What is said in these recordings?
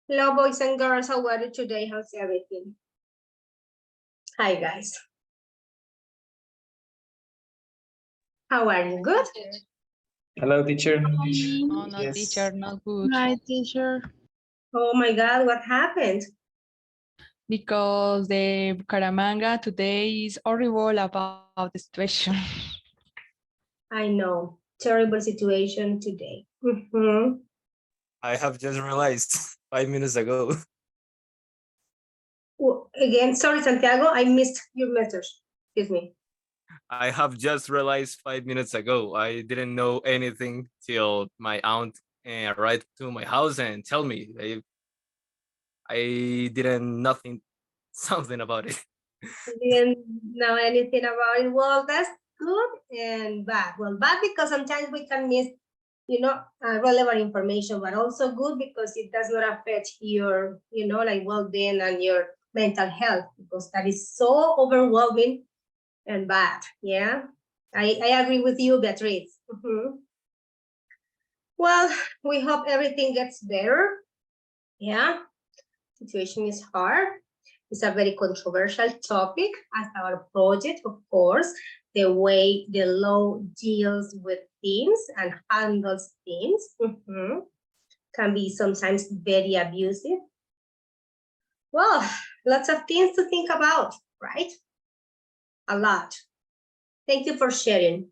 Hello, boys and girls. How are you today? How's everything? Hi, guys. How are you? Good? Hello, teacher. No, no, Yes. teacher, not good. Hi, teacher. Oh my God, what happened? Because the Bucaramanga today is horrible about the situation. I know. Terrible situation today. Mhm. I have just realized 5 minutes ago. Again, sorry, Santiago, I missed your message. Excuse me. I have just realized 5 minutes ago. I didn't know anything till my aunt arrived to my house and tell me. I didn't nothing something about it. Didn't know anything about it. Well, that's good and bad. Well, bad because sometimes we can miss, relevant information, but also good because it does not affect your, like well-being and your mental health because that is so overwhelming and bad. Yeah, I agree with you, Beatriz. Well, we hope everything gets better. Yeah, situation is hard. It's a very controversial topic as our project, of course, the way the law deals with things and handles things can be sometimes very abusive. Well, lots of things to think about, right? A lot. Thank you for sharing.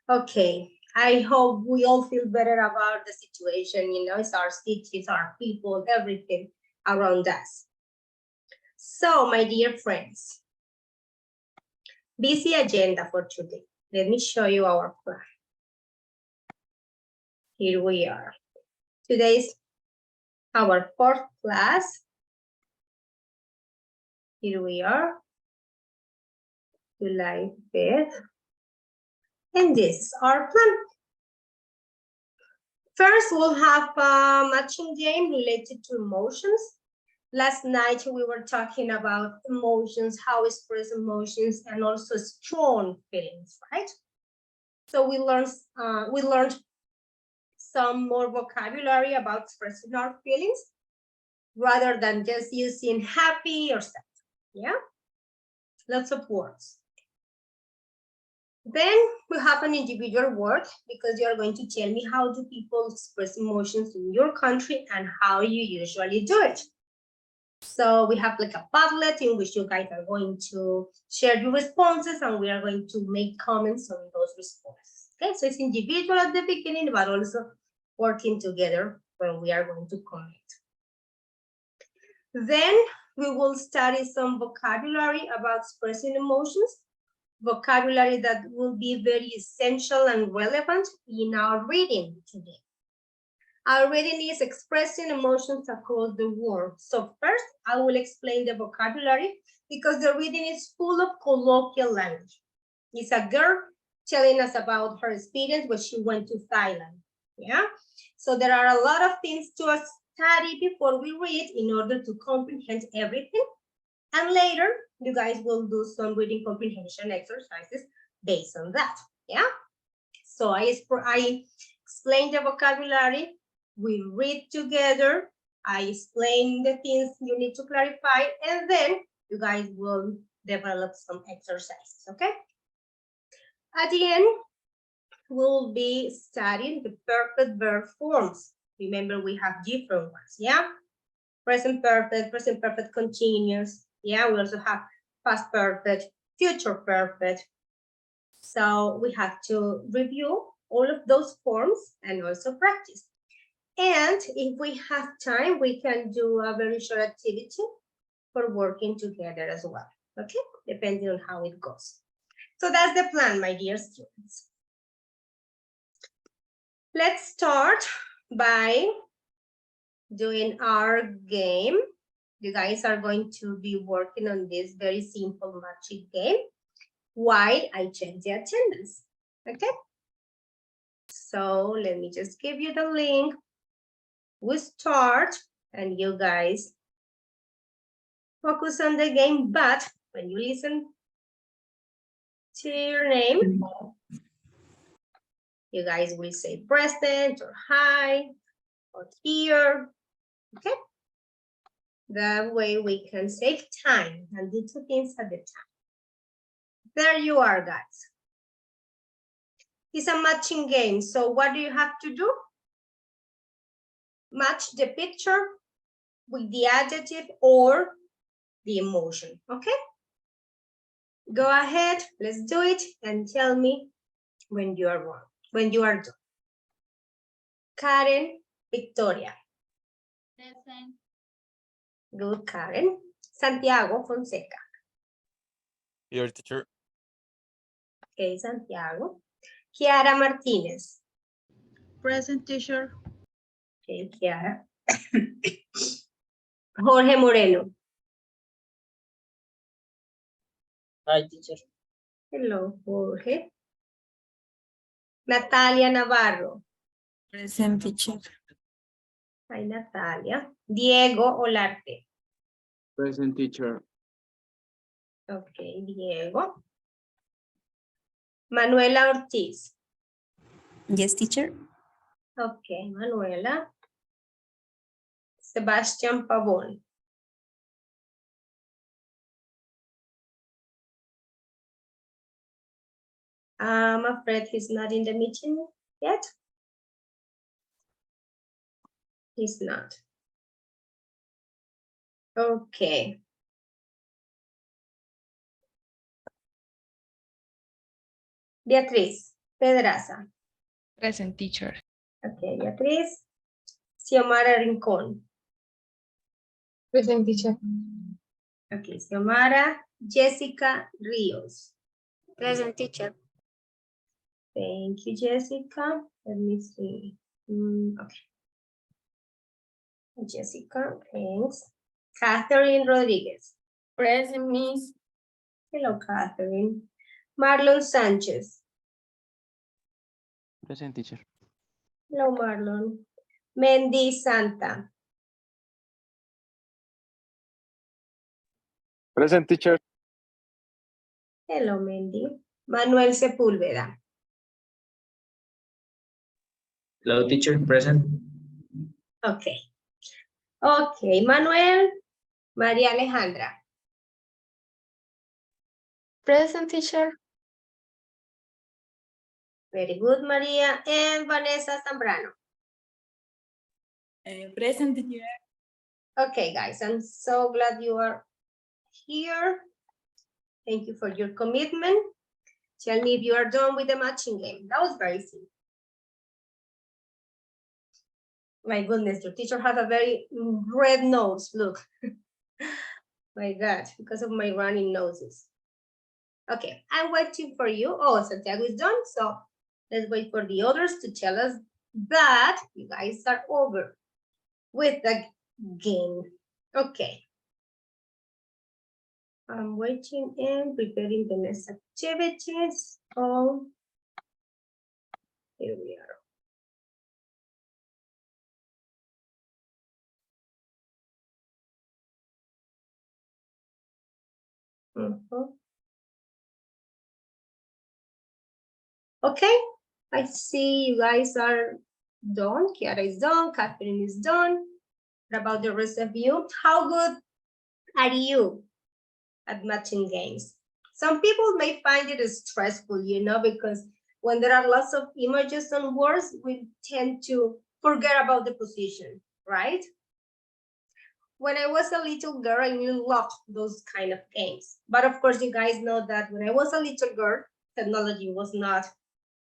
Okay, I hope we all feel better about the situation. It's our cities, our people, everything around us. So, my dear friends, busy agenda for today. Let me show you our plan. Here we are. Today's our fourth class. Here we are, July 5th. And this is our plan. First, we'll have a matching game related to emotions. Last night, we were talking about emotions, how we express emotions, and also strong feelings, right? So we learned some more vocabulary about expressing our feelings rather than just using happy or sad. Yeah, lots of words. Then we have an individual word because you are going to tell me how do people express emotions in your country and how you usually do it. So we have like a Padlet in which you guys are going to share your responses and we are going to make comments on those responses. Okay, so it's individual at the beginning, but also working together when we are going to comment. Then we will study some vocabulary about expressing emotions, vocabulary that will be very essential and relevant in our reading today. Our reading is expressing emotions across the world. So first, I will explain the vocabulary because the reading is full of colloquial language. It's a girl telling us about her experience when she went to Thailand. Yeah, so there are a lot of things to study before we read in order to comprehend everything. And later, you guys will do some reading comprehension exercises based on that. Yeah, so I explain the vocabulary. We read together, I explain the things you need to clarify, and then you guys will develop some exercises, okay? At the end, we'll be studying the perfect verb forms. Remember, we have different ones, yeah? Present perfect continuous. Yeah, we also have past perfect, future perfect. So we have to review all of those forms and also practice. And if we have time, we can do a very short activity for working together as well, okay? Depending on how it goes. So that's the plan, my dear students. Let's start by doing our game. You guys are going to be working on this very simple magic game while I check the attendance, okay? So let me just give you the link. We start and you guys focus on the game, but when you listen to your name, you guys will say present or hi or here, okay? That way we can save time and do two things at a time. There you are, guys. It's a matching game. So what do you have to do? Match the picture with the adjective or the emotion, okay? Go ahead, let's do it and tell me when you are wrong, when you are done. Karen, Victoria. Present. Good, Karen. Santiago Fonseca. Here, teacher. Okay, Santiago. Kiara Martinez. Present, teacher. Okay, Kiara. Jorge Moreno. Hi, teacher. Hello, Jorge. Natalia Navarro. Present, teacher. Hi, Natalia. Diego Olarte. Present, teacher. Okay, Diego. Manuela Ortiz. Yes, teacher. Okay, Manuela. Sebastián Pavón. I'm afraid he's not in the meeting yet. He's not. Okay. Beatriz Pedraza. Present, teacher. Okay, Beatriz. Xiomara Rincón. Present, teacher. Okay, Xiomara. Jessica Ríos. Present, teacher. Thank you, Jessica. Let me see. Okay. Jessica, thanks. Catherine Rodriguez. Present, miss. Hello, Catherine. Marlon Sanchez. Present, teacher. Hello, Marlon. Mendy Santa. Present, teacher. Hello, Mendy. Manuel Sepúlveda. Hello, teacher. Present. Okay. Okay, Manuel. María Alejandra. Present, teacher. Very good, Maria. And Vanessa Zambrano. Present, teacher. Okay, guys, I'm so glad you are here. Thank you for your commitment. Tell me if you are done with the matching game. That was very simple. My goodness, your teacher has a very red nose. Look. My God, because of my running noses. Okay, I'm waiting for you. Oh, Santiago is done. So let's wait for the others to tell us that you guys are over with the game. Okay. I'm waiting and preparing the next activities. Oh, here we are. Okay, I see you guys are done. Kiara is done. Catherine is done. What about the rest of you? How good are you at matching games? Some people may find it stressful, you know, because when there are lots of images and words, we tend to forget about the position, right? When I was a little girl, I really loved those kind of games. But of course, you guys know that when I was a little girl, technology was not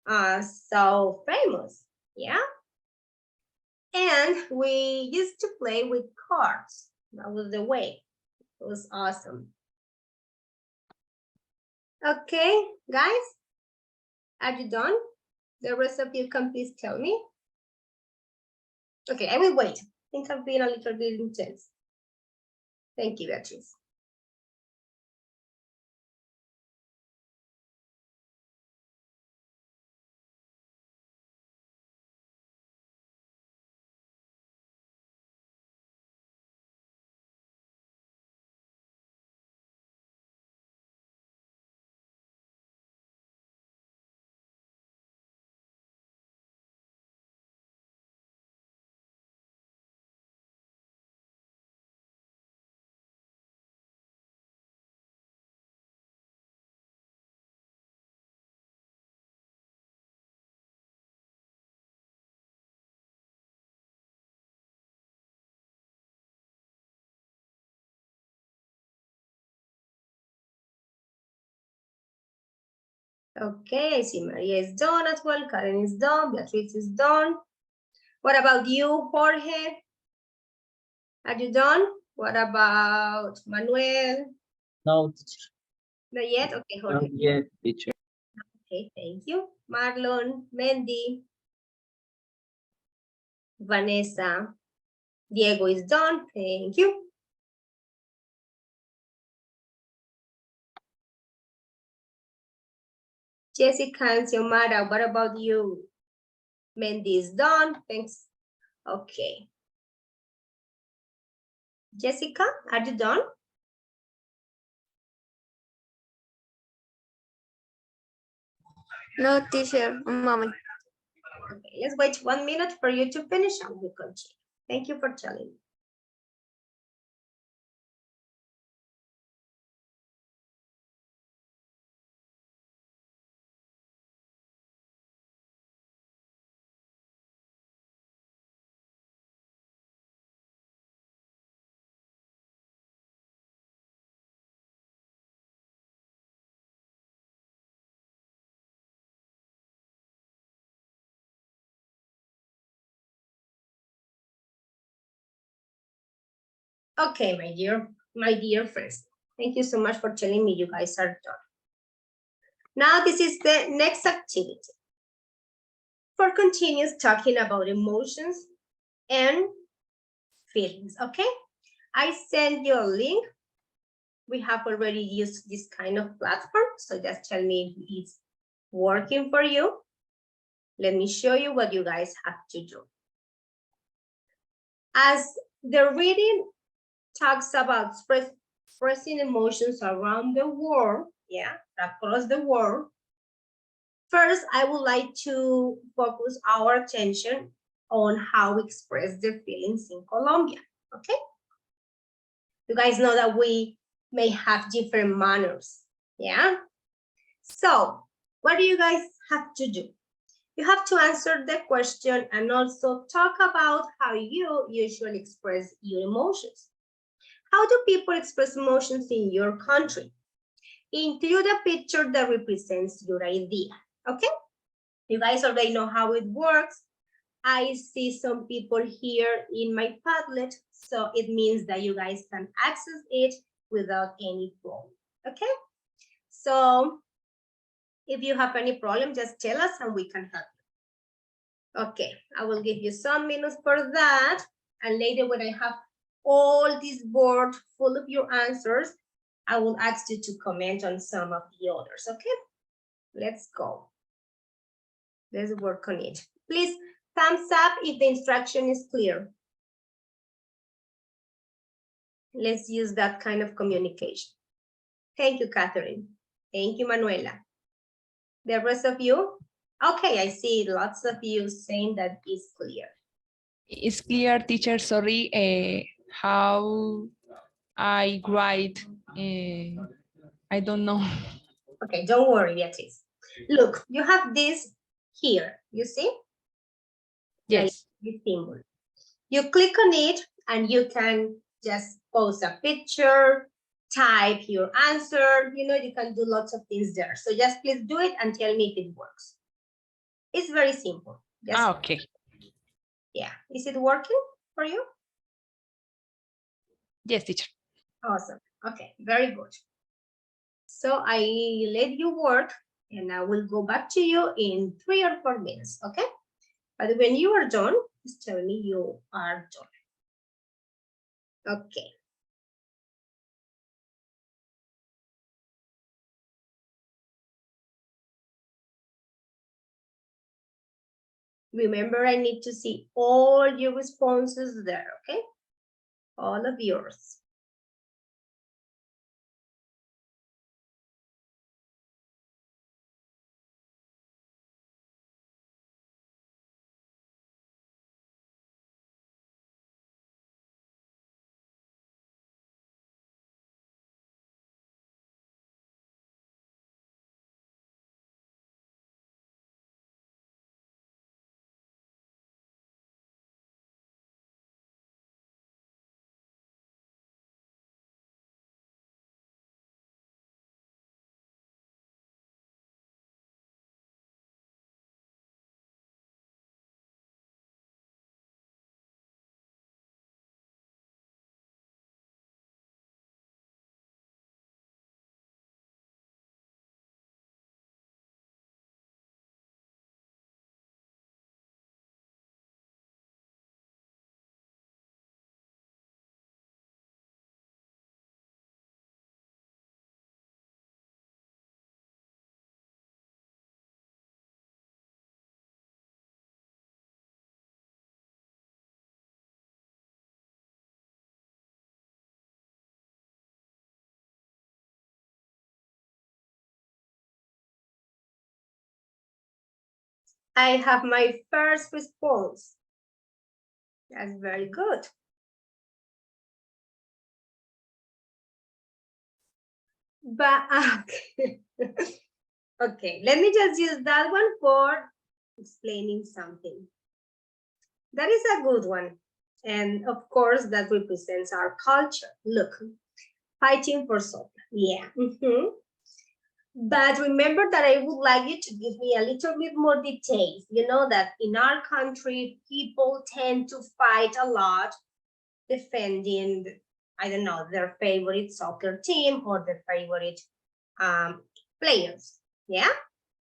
so famous, yeah? And we used to play with cards. That was the way. It was awesome. Okay, guys, are you done? The rest of you can please tell me. Okay, I will wait. I think I've been a little bit intense. Thank you, Beatrice. Okay, I see Maria is done as well. Karen is done. Beatriz is done. What about you, Jorge? Are you done? What about Manuel? No, teacher. Not yet? Okay, Jorge. Not yet, teacher. Okay, thank you. Marlon, Mandy, Vanessa, Diego is done. Thank you. Jessica and Xiomara, what about you? Mandy is done. Thanks. Okay. Jessica, are you done? No, teacher. Un moment. Okay, let's wait 1 minute for you to finish and we'll continue. Thank you for telling me. Okay, my dear friends. Thank you so much for telling me you guys are done. Now this is the next activity. For continuous talking about emotions and feelings, okay? I send you a link. We have already used this kind of platform, so just tell me if it's working for you. Let me show you what you guys have to do. As the reading talks about expressing emotions around the world, yeah, across the world. First, I would like to focus our attention on how we express the feelings in Colombia, okay? You guys know that we may have different manners, yeah? So, what do you guys have to do? You have to answer the question and also talk about how you usually express your emotions. How do people express emotions in your country? Include a picture that represents your idea, okay? You guys already know how it works. I see some people here in my Padlet, so it means that you guys can access it without any problem, okay? So if you have any problem, just tell us and we can help you. Okay, I will give you some minutes for that. And later when I have all this board full of your answers, I will ask you to comment on some of the others, okay? Let's go. Let's work on it. Please thumbs up if the instruction is clear. Let's use that kind of communication. Thank you, Catherine. Thank you, Manuela. The rest of you? Okay, I see lots of you saying that is clear. It's clear, teacher. Sorry, how I write. I don't know. Okay, don't worry, Beatriz. Look, you have this here, you see? Like Yes. this symbol. You click on it and you can just post a picture, type your answer, you know, you can do lots of things there. So just please do it and tell me if it works. It's very simple. Just, Okay. yeah, is it working for you? Yes, teacher. Awesome, okay, very good. So I let you work and I will go back to you in 3 or 4 minutes, okay? But when you are done, just tell me you are done. Okay. Remember, I need to see all your responses there, okay? All of yours. I have my first response. That's very good. But okay, let me just use that one for explaining something. That is a good one. And of course, that represents our culture. Look, fighting for soccer. Yeah. But remember that I would like you to give me a little bit more details. You know that in our country, people tend to fight a lot defending, I don't know, their favorite soccer team or their favorite players. Yeah.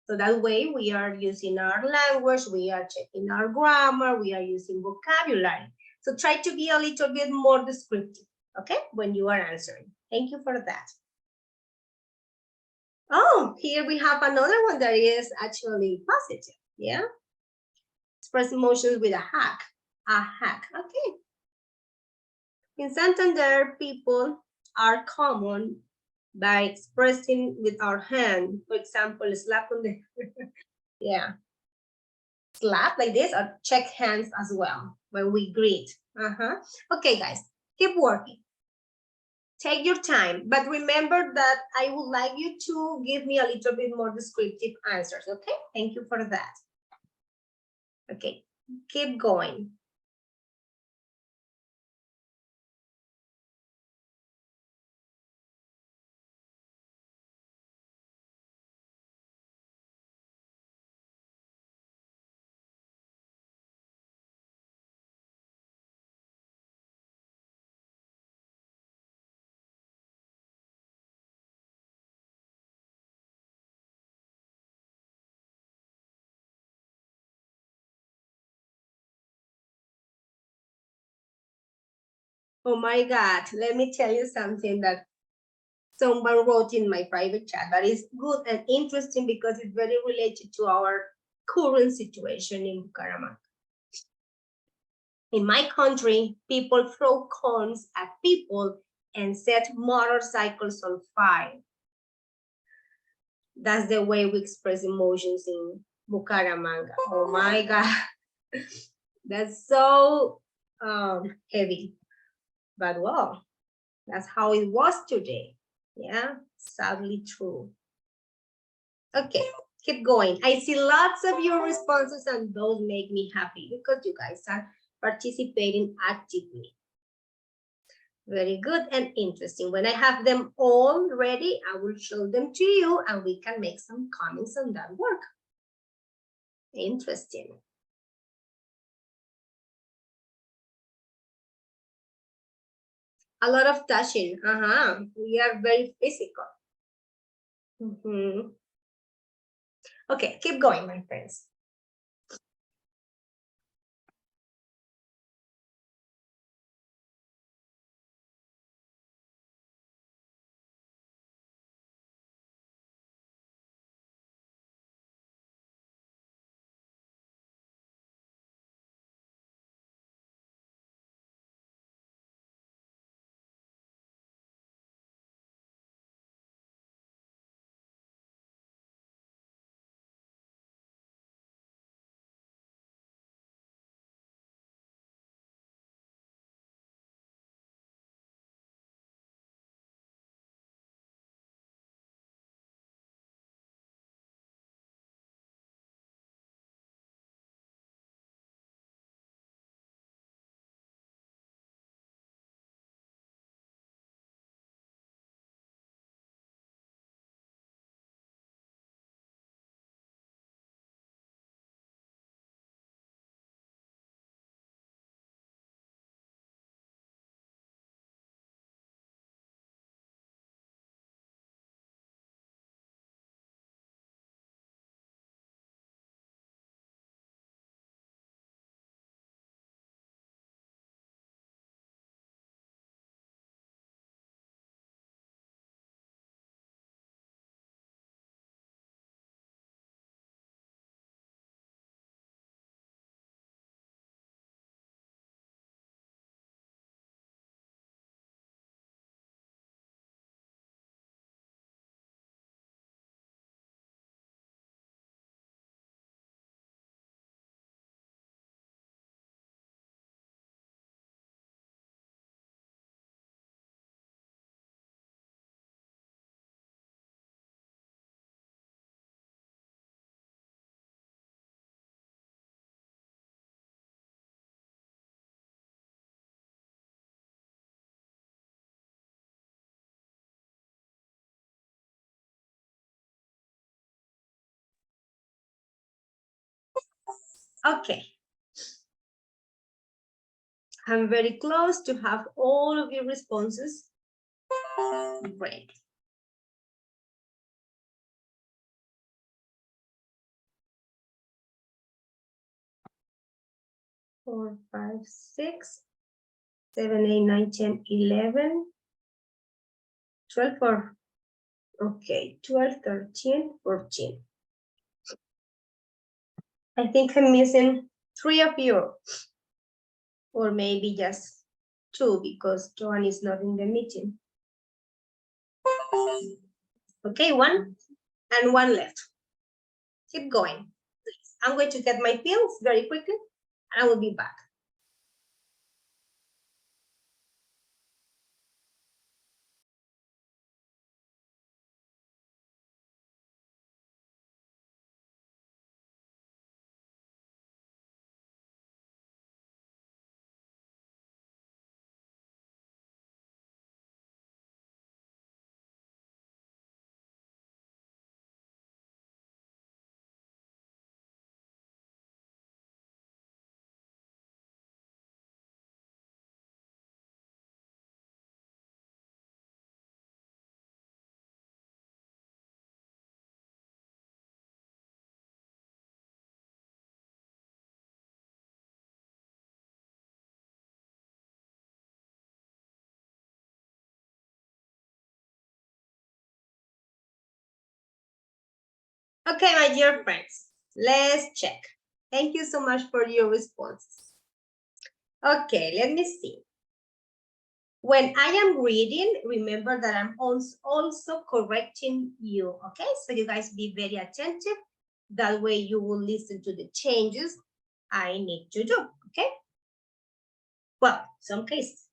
So that way we are using our language, we are checking our grammar, we are using vocabulary. So try to be a little bit more descriptive, okay, when you are answering. Thank you for that. Oh, here we have another one that is actually positive, yeah? Express emotions with a hack, okay. In Santander, people are common by expressing with our hand, for example, slap on the, yeah. Slap like this or check hands as well when we greet. Okay, guys, keep working. Take your time, but remember that I would like you to give me a little bit more descriptive answers, okay? Thank you for that. Okay, keep going. Oh my God, let me tell you something that someone wrote in my private chat that is good and interesting because it's very related to our current situation in Bucaramanga. In my country, people throw cones at people and set motorcycles on fire. That's the way we express emotions in Bucaramanga. Oh my God. That's so heavy. But well, that's how it was today. Yeah, sadly true. Okay, keep going. I see lots of your responses and those make me happy because you guys are participating actively. Very good and interesting. When I have them all ready, I will show them to you and we can make some comments on that work. Interesting. A lot of touching. We are very physical. Okay, keep going, my friends. Okay. I'm very close to have all of your responses. Great. Four, five, 6, 7, 8, 9, 10, 11, 12, or okay, 12, 13, 14. I think I'm missing 3 of you, or maybe just 2 because Joan is not in the meeting. Okay, 1 and 1 left. Keep going, please. I'm going to get my pills very quickly, and I will be back. Okay, my dear friends, let's check. Thank you so much for your responses. Okay, let me see. When I am reading, remember that I'm also correcting you, okay? So you guys be very attentive. That way you will listen to the changes I need to do, okay? Well, some cases.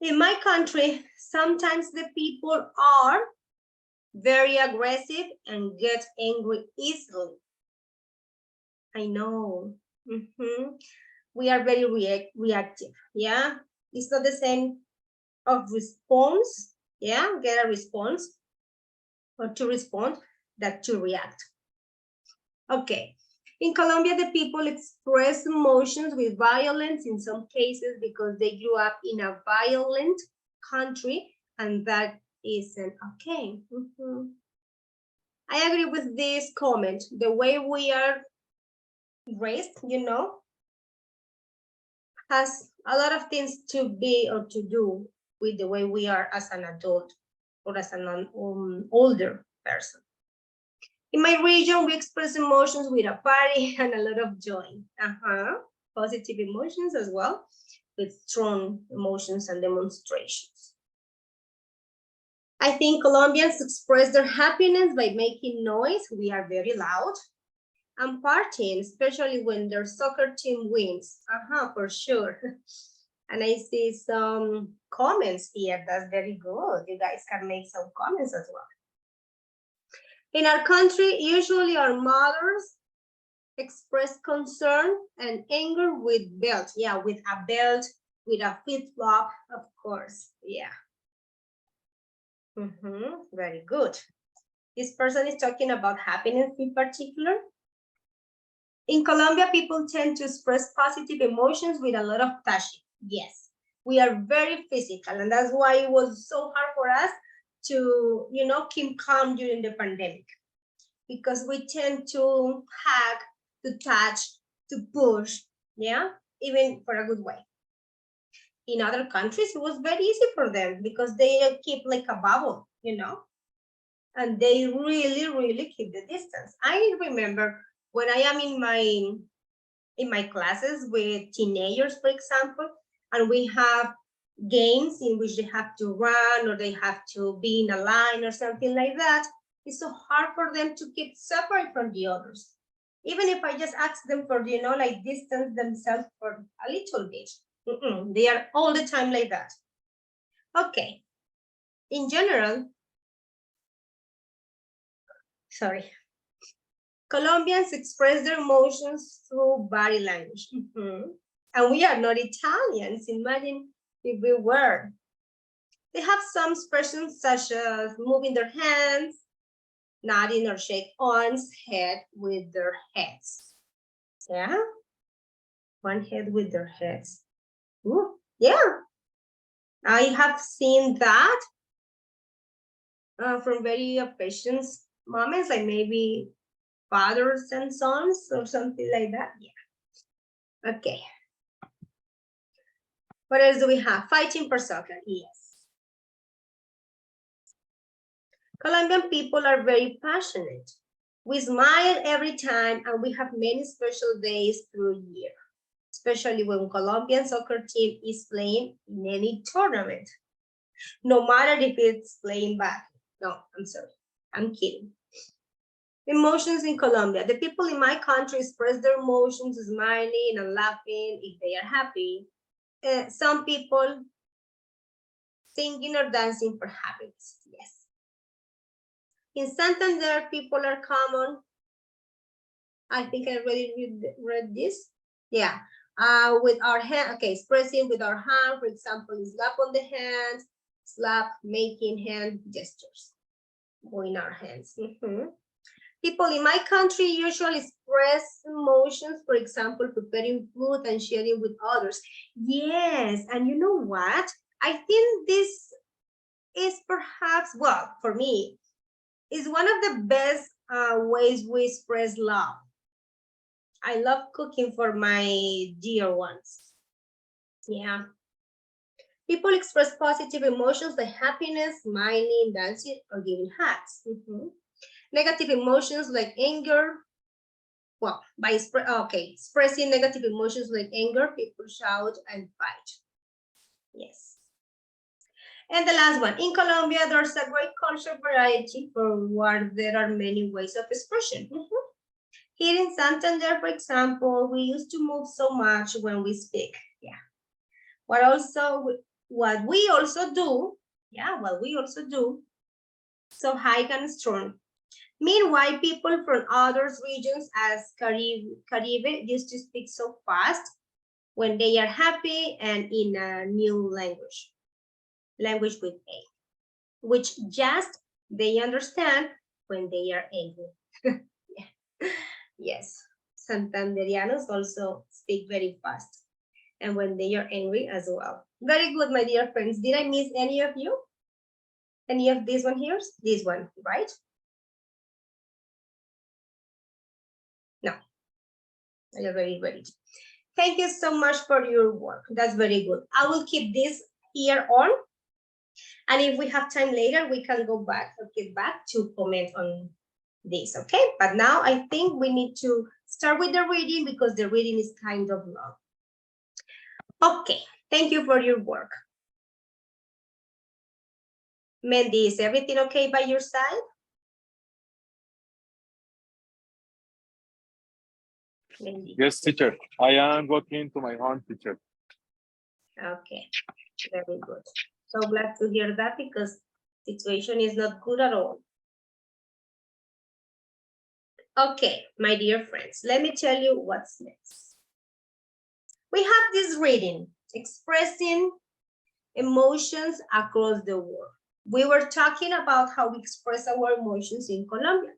In my country, sometimes the people are very aggressive and get angry easily. I know. We are very reactive, yeah? It's not the same of response, yeah? Get a response or to respond that to react. Okay. In Colombia, the people express emotions with violence in some cases because they grew up in a violent country, and that isn't okay. I agree with this comment. The way we are raised, you know, has a lot of things to be or to do with the way we are as an adult or as an older person. In my region, we express emotions with a party and a lot of joy. Positive emotions as well, with strong emotions and demonstrations. I think Colombians express their happiness by making noise. We are very loud. And partying, especially when their soccer team wins. For sure. And I see some comments here. That's very good. You guys can make some comments as well. In our country, usually our mothers express concern and anger with belt. Yeah, with a belt, with a flip-flop, of course. Yeah. Very good. This person is talking about happiness in particular. In Colombia, people tend to express positive emotions with a lot of passion. Yes, we are very physical, and that's why it was so hard for us to, you know, keep calm during the pandemic, because we tend to hug, to touch, to push, yeah, even for a good way. In other countries, it was very easy for them because they keep like a bubble, you know, and they really, really keep the distance. I remember when I am in my classes with teenagers, for example, and we have games in which they have to run or they have to be in a line or something like that, it's so hard for them to keep separate from the others. Even if I just ask them for, you know, like distance themselves for a little bit, they are all the time like that. Okay. In general, Colombians express their emotions through body language. And we are not Italians. Imagine if we were. They have some expressions such as moving their hands, nodding or shake arms, head with their heads. Yeah. One head with their heads. Ooh, yeah. I have seen that from very precious moments, like maybe fathers and sons or something like that. Yeah. Okay. What else do we have? Fighting for soccer. Yes. Colombian people are very passionate. We smile every time and we have many special days through the year, especially when Colombian soccer team is playing in any tournament, no matter if it's playing bad. No, I'm sorry, I'm kidding. Emotions in Colombia. The people in my country express their emotions smiling and laughing if they are happy. Some people singing or dancing for happiness. Yes. In Santander, people are common. I think I already read this. Yeah. With our hand, okay, expressing with our hand, for example, slap on the hand, slap, making hand gestures, moving our hands. People in my country usually express emotions, for example, preparing food and sharing with others. Yes, and you know what? I think this is perhaps, well, for me, is one of the best ways we express love. I love cooking for my dear ones. Yeah. People express positive emotions like happiness, smiling, dancing, or giving hugs. Negative emotions like anger. Well, by expressing negative emotions like anger, people shout and fight. Yes. And the last one, in Colombia, there's a great cultural variety for what there are many ways of expression. Here in Santander, for example, we used to move so much when we speak. Yeah. What we also do, so high and strong. Meanwhile, people from other regions as Caribe used to speak so fast when they are happy and in a new language with A, which just they understand when they are angry. Yeah. Yes, Santanderianos also speak very fast and when they are angry as well. Very good, my dear friends. Did I miss any of you? Any of this one here? This one, right? No, I already read it. Thank you so much for your work. That's very good. I will keep this here on. And if we have time later, we can go back or get back to comment on this, okay? But now I think we need to start with the reading because the reading is kind of long. Okay, thank you for your work. Mandy, is everything okay by your side? Mandy. Yes, teacher. I am walking to my home, teacher. Okay, very good. So glad to hear that because situation is not good at all. Okay, my dear friends, let me tell you what's next. We have this reading, expressing emotions across the world. We were talking about how we express our emotions in Colombia.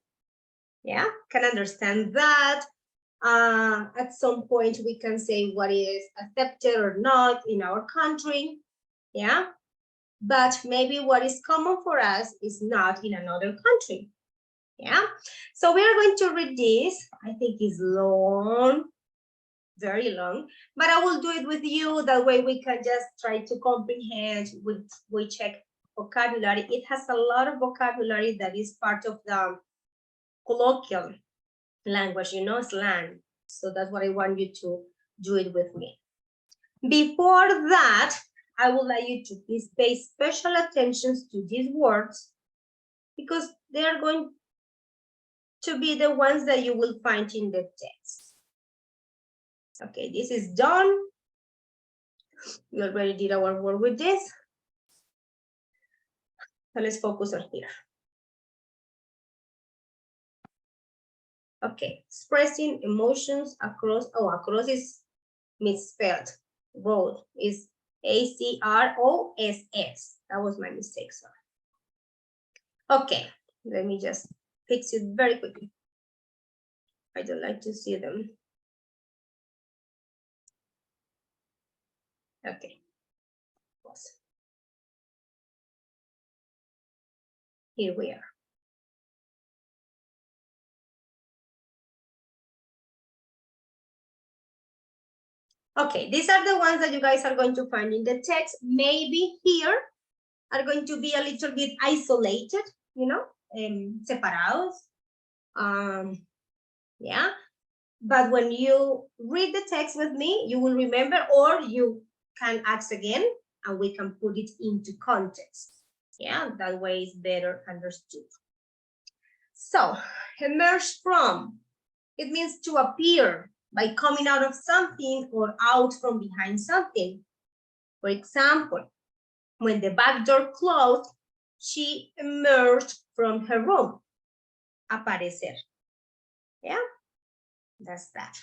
Yeah, can understand that. At some point, we can say what is accepted or not in our country. Yeah, but maybe what is common for us is not in another country. Yeah, so we are going to read this. I think it's long, very long, but I will do it with you. That way we can just try to comprehend. We check vocabulary. It has a lot of vocabulary that is part of the colloquial language, you know, slang. So that's what I want you to do it with me. Before that, I would like you to please pay special attention to these words because they are going to be the ones that you will find in the text. Okay, this is done. We already did our work with this. So let's focus on here. Okay, expressing emotions across, across is misspelled. Road is A-C-R-O-S-S. That was my mistake, sorry. Okay, let me just fix it very quickly. I don't like to see them. Okay. Awesome. Here we are. Okay, these are the ones that you guys are going to find in the text. Maybe here are going to be a little bit isolated, you know, separados. Yeah, but when you read the text with me, you will remember, or you can ask again and we can put it into context. Yeah, that way it's better understood. So, emerge from, it means to appear by coming out of something or out from behind something. For example, when the back door closed, she emerged from her room. Aparecer. Yeah, that's that.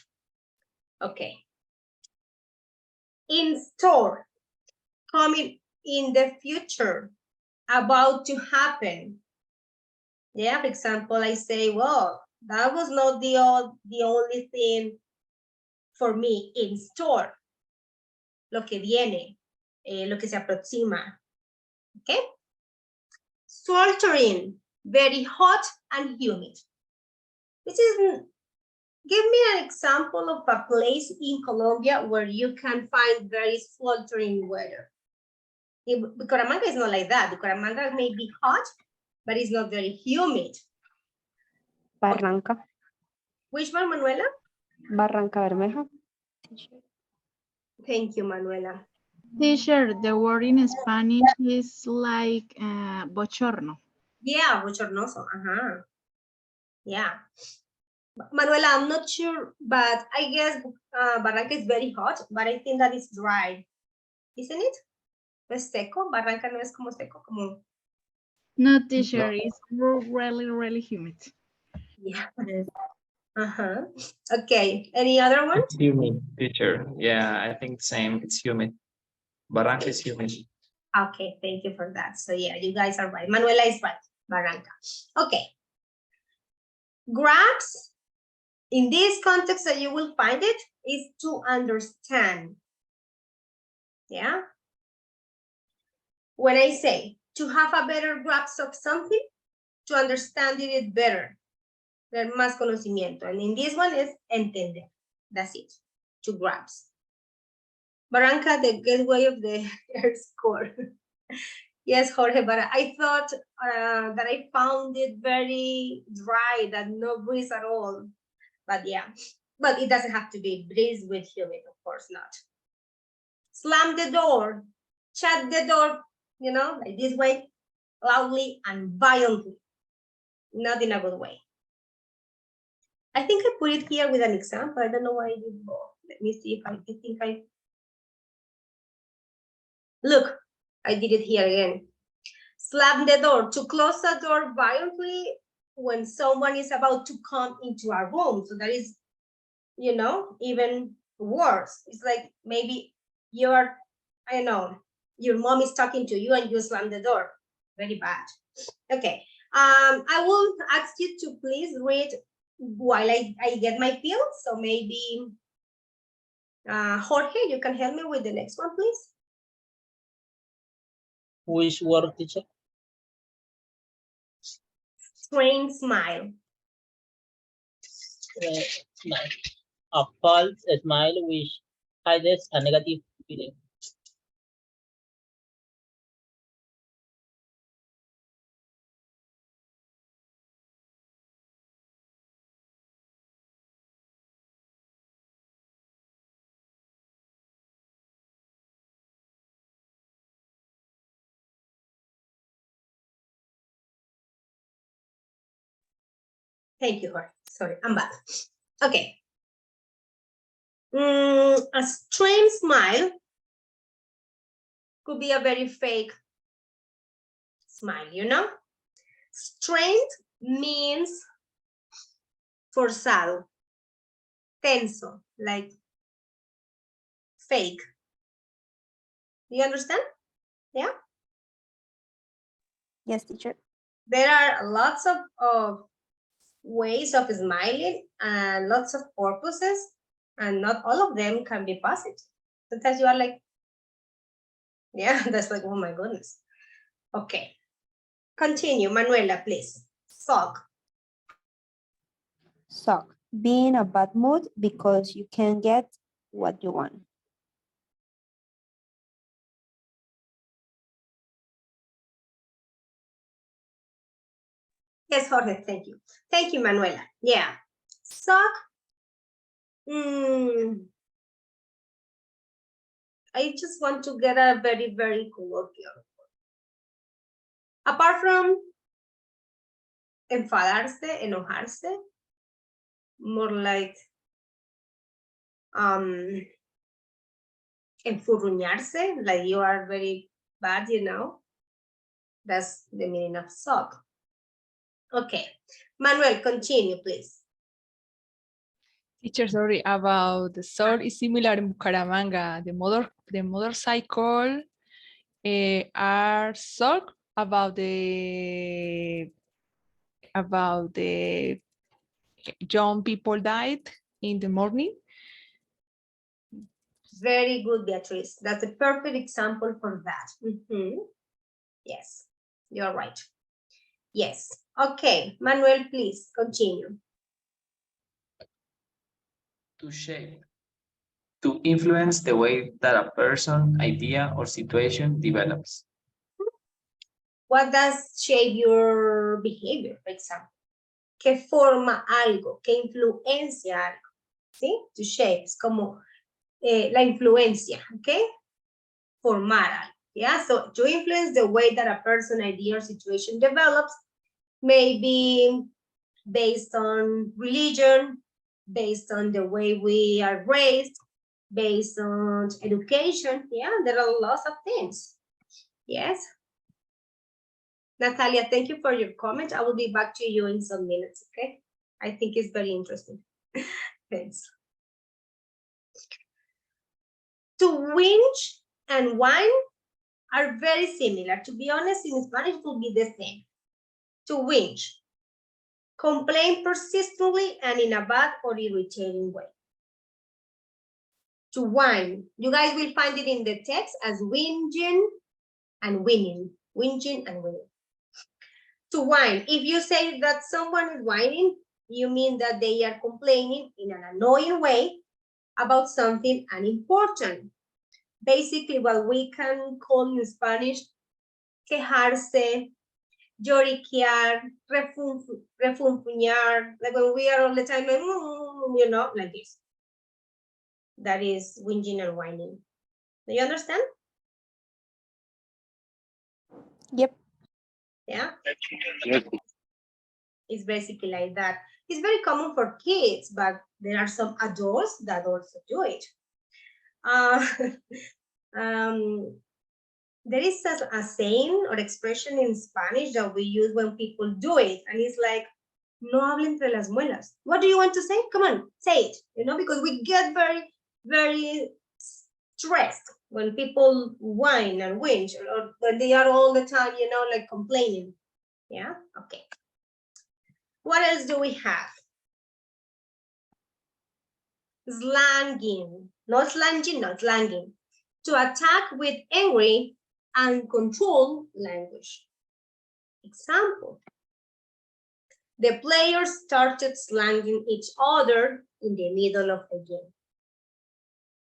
Okay. In store, coming in the future, about to happen. Yeah, for example, I say, well, that was not the only thing for me in store. Lo que viene, lo que se aproxima. Okay? Sweltering, very hot and humid. This is, give me an example of a place in Colombia where you can find very sweltering weather. Bucaramanga is not like that. Bucaramanga may be hot, but it's not very humid. Barranca, Which one, Manuela? Barranca Bermeja. Thank you, Manuela. Teacher, the word in Spanish is like bochorno. Yeah, bochornoso. Yeah. Manuela, I'm not sure, but I guess Barranca is very hot, but I think that it's dry. Isn't it? No es seco. Barranca no es como seco, como. No, teacher, it's really, really humid. Yeah. Okay. Any other one? It's humid, teacher. Yeah, I think same. It's humid. Barranca is humid. Okay, thank you for that. So yeah, you guys are right. Manuela is right. Barranca. Okay. Grabs, in this context that you will find it, is to understand. Yeah. When I say to have a better grasp of something, to understand it better. Tener más conocimiento. And in this one is entender. That's it. To grasp. Barranca, the gateway of the Earth's core. Yes, Jorge, but I thought that I found it very dry, that no breeze at all. But yeah, but it doesn't have to be breeze with humid, of course not. Slam the door, shut the door, you know, like this way, loudly and violently, not in a good way. I think I put it here with an example. I don't know why I did both. Let me see if I think I. Look, I did it here again. Slam the door, to close the door violently when someone is about to come into our room. So that is, you know, even worse. It's like maybe you're, I don't know, your mom is talking to you and you slam the door. Very bad. Okay. I will ask you to please read while I get my pills. So maybe Jorge, you can help me with the next one, please. Which word, teacher? Strained smile. Smile. A false smile which hides a negative feeling. Thank you, Jorge. Sorry, I'm back. Okay. A strained smile could be a very fake smile, you know? Strained means forzado, tenso, like fake. You understand? Yeah? Yes, teacher. There are lots of ways of smiling and lots of purposes, and not all of them can be positive. Sometimes you are like, Yeah, that's like, oh my goodness. Okay. Continue, Manuela, please. Sulk. Suck. Be in a bad mood because you can't get what you want. Yes, Jorge, thank you. Thank you, Manuela. Yeah. Sulk. I just want to get a very, very colloquial. Apart from enfadarse, enojarse, more like enfurruñarse, like you are very bad, you know. That's the meaning of sulk. Okay. Manuel, continue, please. Teacher, sorry, about the sword is similar in Bucaramanga. The motorcycle are sold about the young people died in the morning. Very good, Beatrice. That's a perfect example for that. Yes, you're right. Yes. Okay, Manuel, please continue. To shape. To influence the way that a person, idea, or situation develops. What does shape your behavior, for example? ¿Qué forma algo? ¿Qué influencia algo? ¿Sí? To shape es como la influencia, ¿ok? Formar algo, yeah? So to influence the way that a person, idea, or situation develops may be based on religion, based on the way we are raised, based on education. Yeah, there are lots of things. Yes. Natalia, thank you for your comment. I will be back to you in some minutes, okay? I think it's very interesting. Thanks. To whinge and whine are very similar. To be honest, in Spanish, it will be the same. To whinge, complain persistently and in a bad or irritating way. To whine, you guys will find it in the text as whinging and winning. Whinging and winning. To whine, if you say that someone is whining, you mean that they are complaining in an annoying way about something unimportant. Basically, what we can call in Spanish, quejarse, lloriquear, refunfuñar, like when we are all the time, like, you know, like this. That is whinging and whining. Do you understand? Yep. Yeah? Yes. It's basically like that. It's very common for kids, but there are some adults that also do it. There is a saying or expression in Spanish that we use when people do it, and it's like, no hable entre las muelas. What do you want to say? Come on, say it, you know, because we get very, very stressed when people whine and whinge, or when they are all the time, you know, like complaining. Yeah, okay. What else do we have? Slanging, not slanging, not slanging. To attack with angry and controlled language. Example. The players started slanging each other in the middle of the game.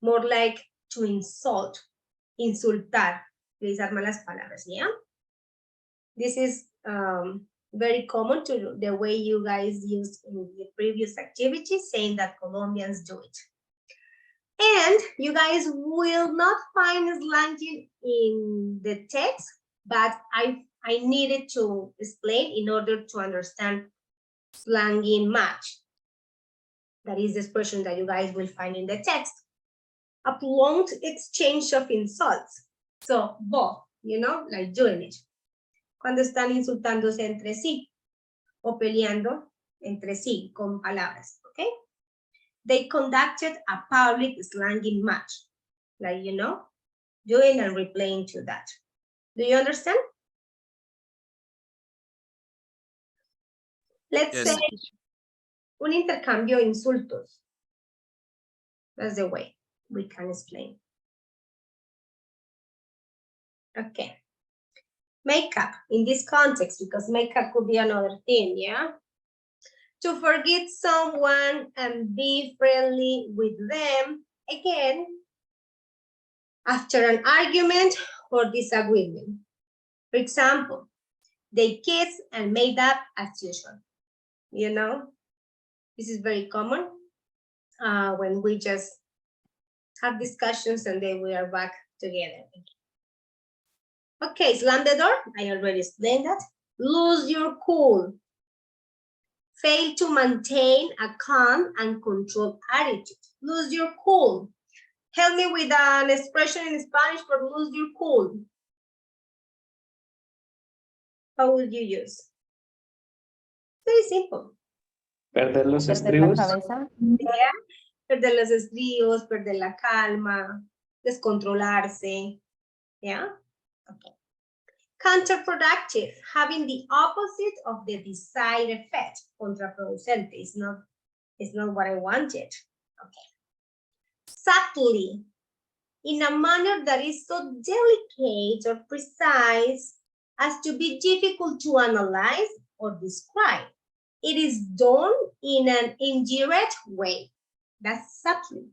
More like to insult, insultar, utilizar malas palabras, yeah? This is very common to the way you guys used in the previous activity, saying that Colombians do it. And you guys will not find slanging in the text, but I needed to explain in order to understand slanging match. That is the expression that you guys will find in the text. A prolonged exchange of insults. So both, you know, like doing it. Cuando están insultándose entre sí o peleando entre sí con palabras, okay? They conducted a public slanging match, like, you know, doing and replaying to that. Do you understand? Let's Yes. say un intercambio de insultos. That's the way we can explain. Okay. Makeup in this context, because makeup could be another thing, yeah? To forgive someone and be friendly with them, again, after an argument or disagreement. For example, they kissed and made up as usual. You know, this is very common when we just have discussions and then we are back together. Okay, slam the door. I already explained that. Lose your cool. Fail to maintain a calm and controlled attitude. Lose your cool. Help me with an expression in Spanish for lose your cool. How would you use? Very simple. Perder los Perder la estribos. cabeza. Yeah. Perder los estribos, perder la calma, descontrolarse. Yeah. Okay. Counterproductive, having the opposite of the desired effect. Contraproducente is not what I wanted. Okay. Subtly, in a manner that is so delicate or precise as to be difficult to analyze or describe. It is done in an indirect way. That's subtly.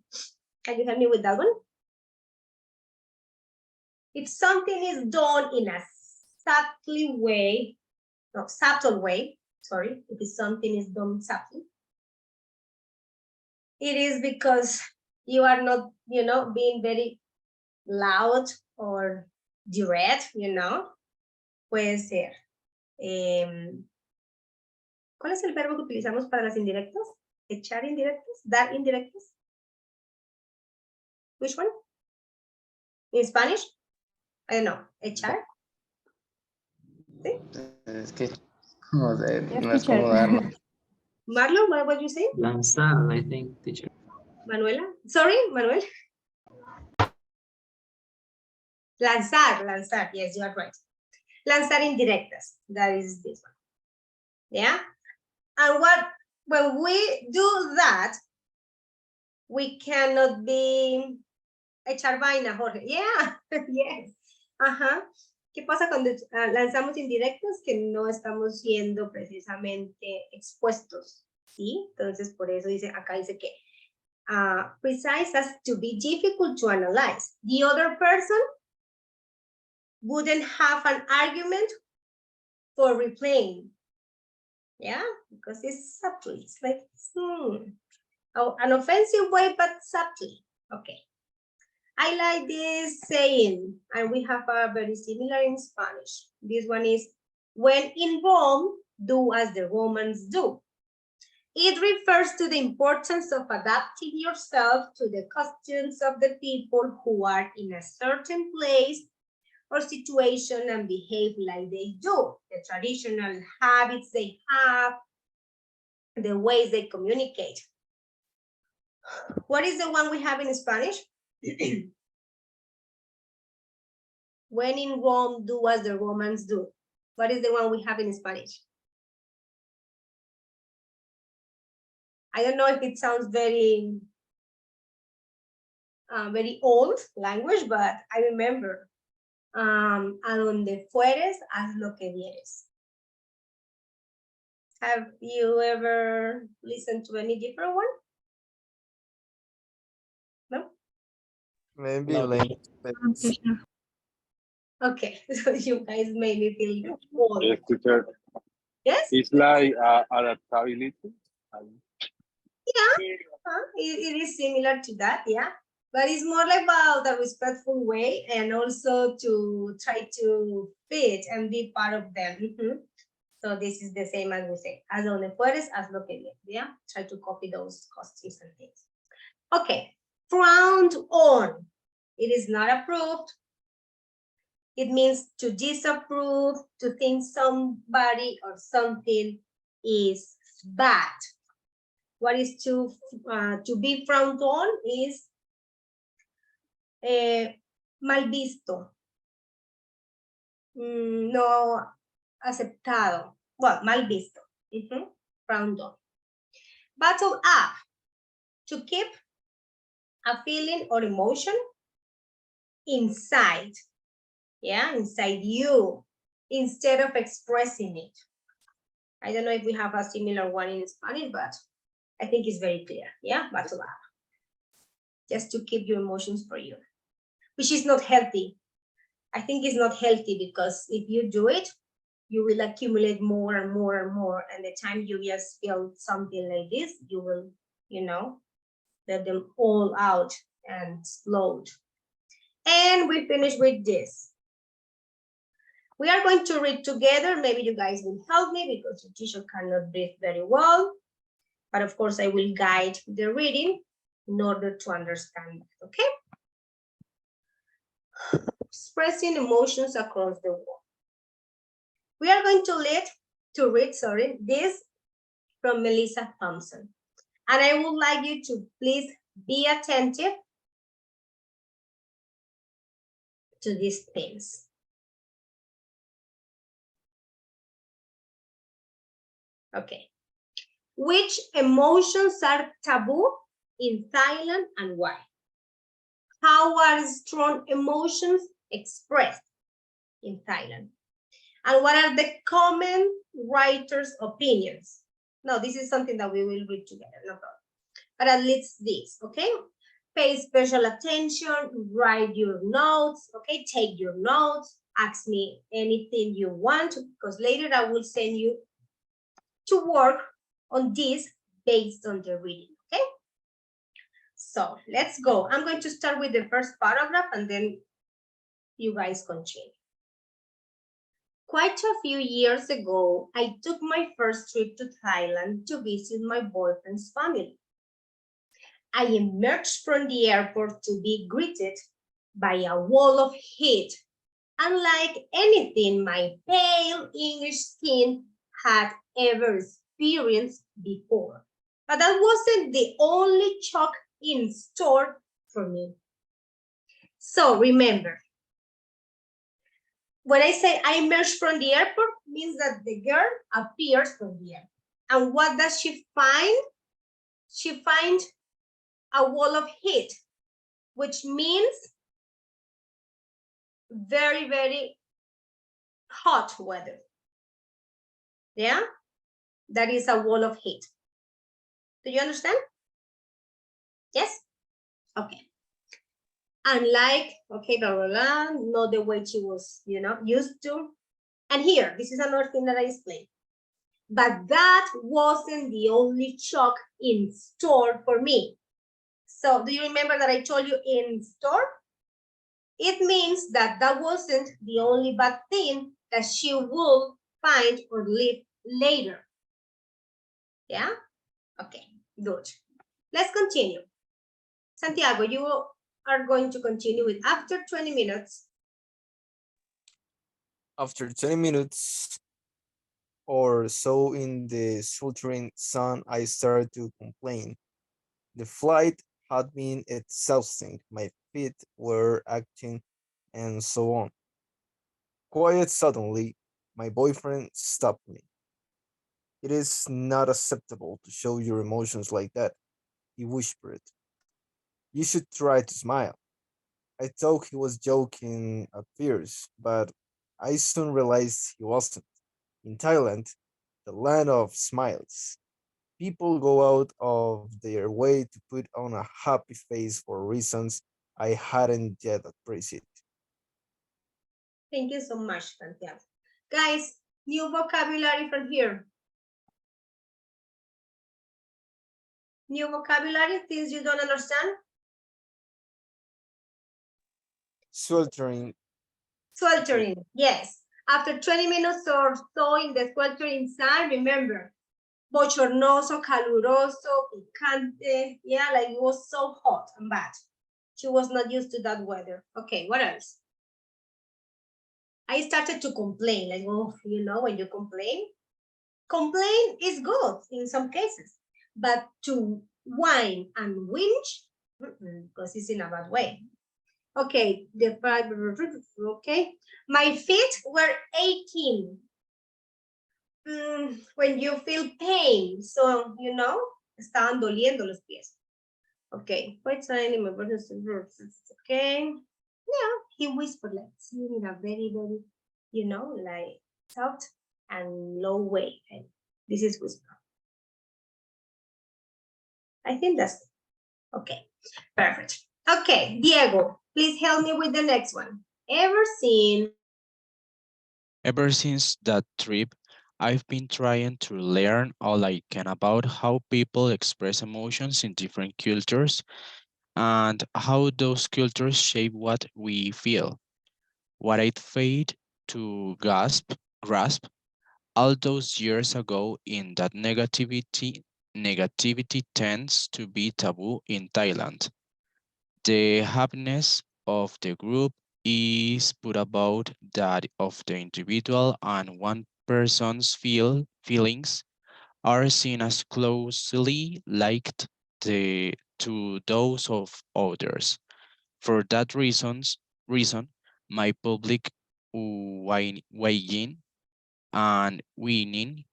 Can you help me with that one? If something is done in a subtle way, sorry, if something is done subtly, it is because you are not, being very loud or direct, Puede ser. ¿Cuál es el verbo que utilizamos para las indirectas? ¿Echar indirectas? ¿Dar indirectas? Which one? In Spanish? I don't know. ¿Echar? ¿Sí? Es que, joder, Yes, no es teacher. como darlo. Marlon, what would you say? Lanzar, I think, teacher. Manuela? Sorry, Manuel? Lanzar. Yes, you are right. Lanzar indirectas. That is this one. Yeah? And when we do that, we cannot be echar vaina, Jorge. Yeah, yes. Ajá. ¿Qué pasa cuando lanzamos indirectas? Que no estamos siendo precisamente expuestos, ¿sí? Entonces, por eso acá dice que precise as to be difficult to analyze. The other person wouldn't have an argument for replaying. Yeah, because it's subtly. It's like, an offensive way, but subtly. Okay. I like this saying, and we have a very similar in Spanish. This one is, when in Rome, do as the Romans do. It refers to the importance of adapting yourself to the customs of the people who are in a certain place or situation and behave like they do. The traditional habits they have, the ways they communicate. What is the one we have in Spanish? When in Rome, do as the Romans do. What is the one we have in Spanish? I don't know if it sounds very, very old language, but I remember. A donde fueres, haz lo que vieres. Have you ever listened to any different one? No? Maybe No. like Teacher. Okay, so you guys made me feel old. Yes, teacher. Yes? It's like adaptability. It is similar to that, yeah. But it's more like about a respectful way and also to try to fit and be part of them. So this is the same as we say, haz donde puedes, haz lo que vienes, yeah? Try to copy those costumes and things. Okay, frowned on. It is not approved. It means to disapprove, to think somebody or something is bad. What is to be frowned on is mal visto, no aceptado, well, mal visto, frowned on. Bottle up, to keep a feeling or emotion inside. yeah, inside you, instead of expressing it. I don't know if we have a similar one in Spanish, but I think it's very clear, yeah, bottle up. Just to keep your emotions for you, which is not healthy. I think it's not healthy because if you do it, you will accumulate more and more and more. And the time you just feel something like this, you will, you know, let them all out and explode. And we finish with this. We are going to read together. Maybe you guys will help me because the teacher cannot breathe very well. But of course, I will guide the reading in order to understand, okay? Expressing emotions across the world. We are going to read, this from Melissa Thompson. And I would like you to please be attentive to these things. Okay. Which emotions are taboo in Thailand and why? How are strong emotions expressed in Thailand? And what are the common writers' opinions? No, this is something that we will read together, no problem. But at least this, okay? Pay special attention, write your notes, okay? Take your notes, ask me anything you want, because later I will send you to work on this based on the reading, okay? So let's go. I'm going to start with the first paragraph and then you guys continue. Quite a few years ago, I took my first trip to Thailand to visit my boyfriend's family. I emerged from the airport to be greeted by a wall of heat, unlike anything my pale English skin had ever experienced before. But that wasn't the only shock in store for me. So remember, when I say I emerged from the airport, means that the girl appears from the airport. And what does she find? She finds a wall of heat, which means very, very hot weather. Yeah, that is a wall of heat. Do you understand? Yes? Okay. Unlike, okay, not the way she was, used to. And here, this is another thing that I explained. But that wasn't the only shock in store for me. So do you remember that I told you in store? It means that that wasn't the only bad thing that she will find or live later. Yeah? Okay, good. Let's continue. Santiago, you are going to continue with after 20 minutes. After 20 minutes or so in the sweltering sun, I started to complain. The flight had been exhausting, my feet were aching, and so on. Quite suddenly, my boyfriend stopped me. It is not acceptable to show your emotions like that, he whispered. You should try to smile. I thought he was joking at first, but I soon realized he wasn't. In Thailand, the land of smiles, people go out of their way to put on a happy face for reasons I hadn't yet appreciated. Thank you so much, Santiago. Guys, new vocabulary from here. New vocabulary, things you don't understand? Sweltering. Sweltering, yes. After 20 minutes or so in the sweltering sun, remember, bochornoso, caluroso, picante, yeah, like it was so hot and bad. She was not used to that weather. Okay, what else? I started to complain, like, oh, when you complain is good in some cases, but to whine and whinge, because it's in a bad way. Okay, okay. My feet were aching. When you feel pain, so, estaban doliendo los pies. Okay, quite tiny, my brother's okay. Yeah, he whispered, like saying in a very, very, like soft and low way. And this is whisper. I think that's okay. Perfect. Okay, Diego, please help me with the next one. Ever since that trip, I've been trying to learn all I can about how people express emotions in different cultures and how those cultures shape what we feel. What I'd failed to grasp all those years ago in that negativity tends to be taboo in Thailand. The happiness of the group is put about that of the individual, and one person's feelings are seen as closely linked to those of others. For that reason, my public weighing and winning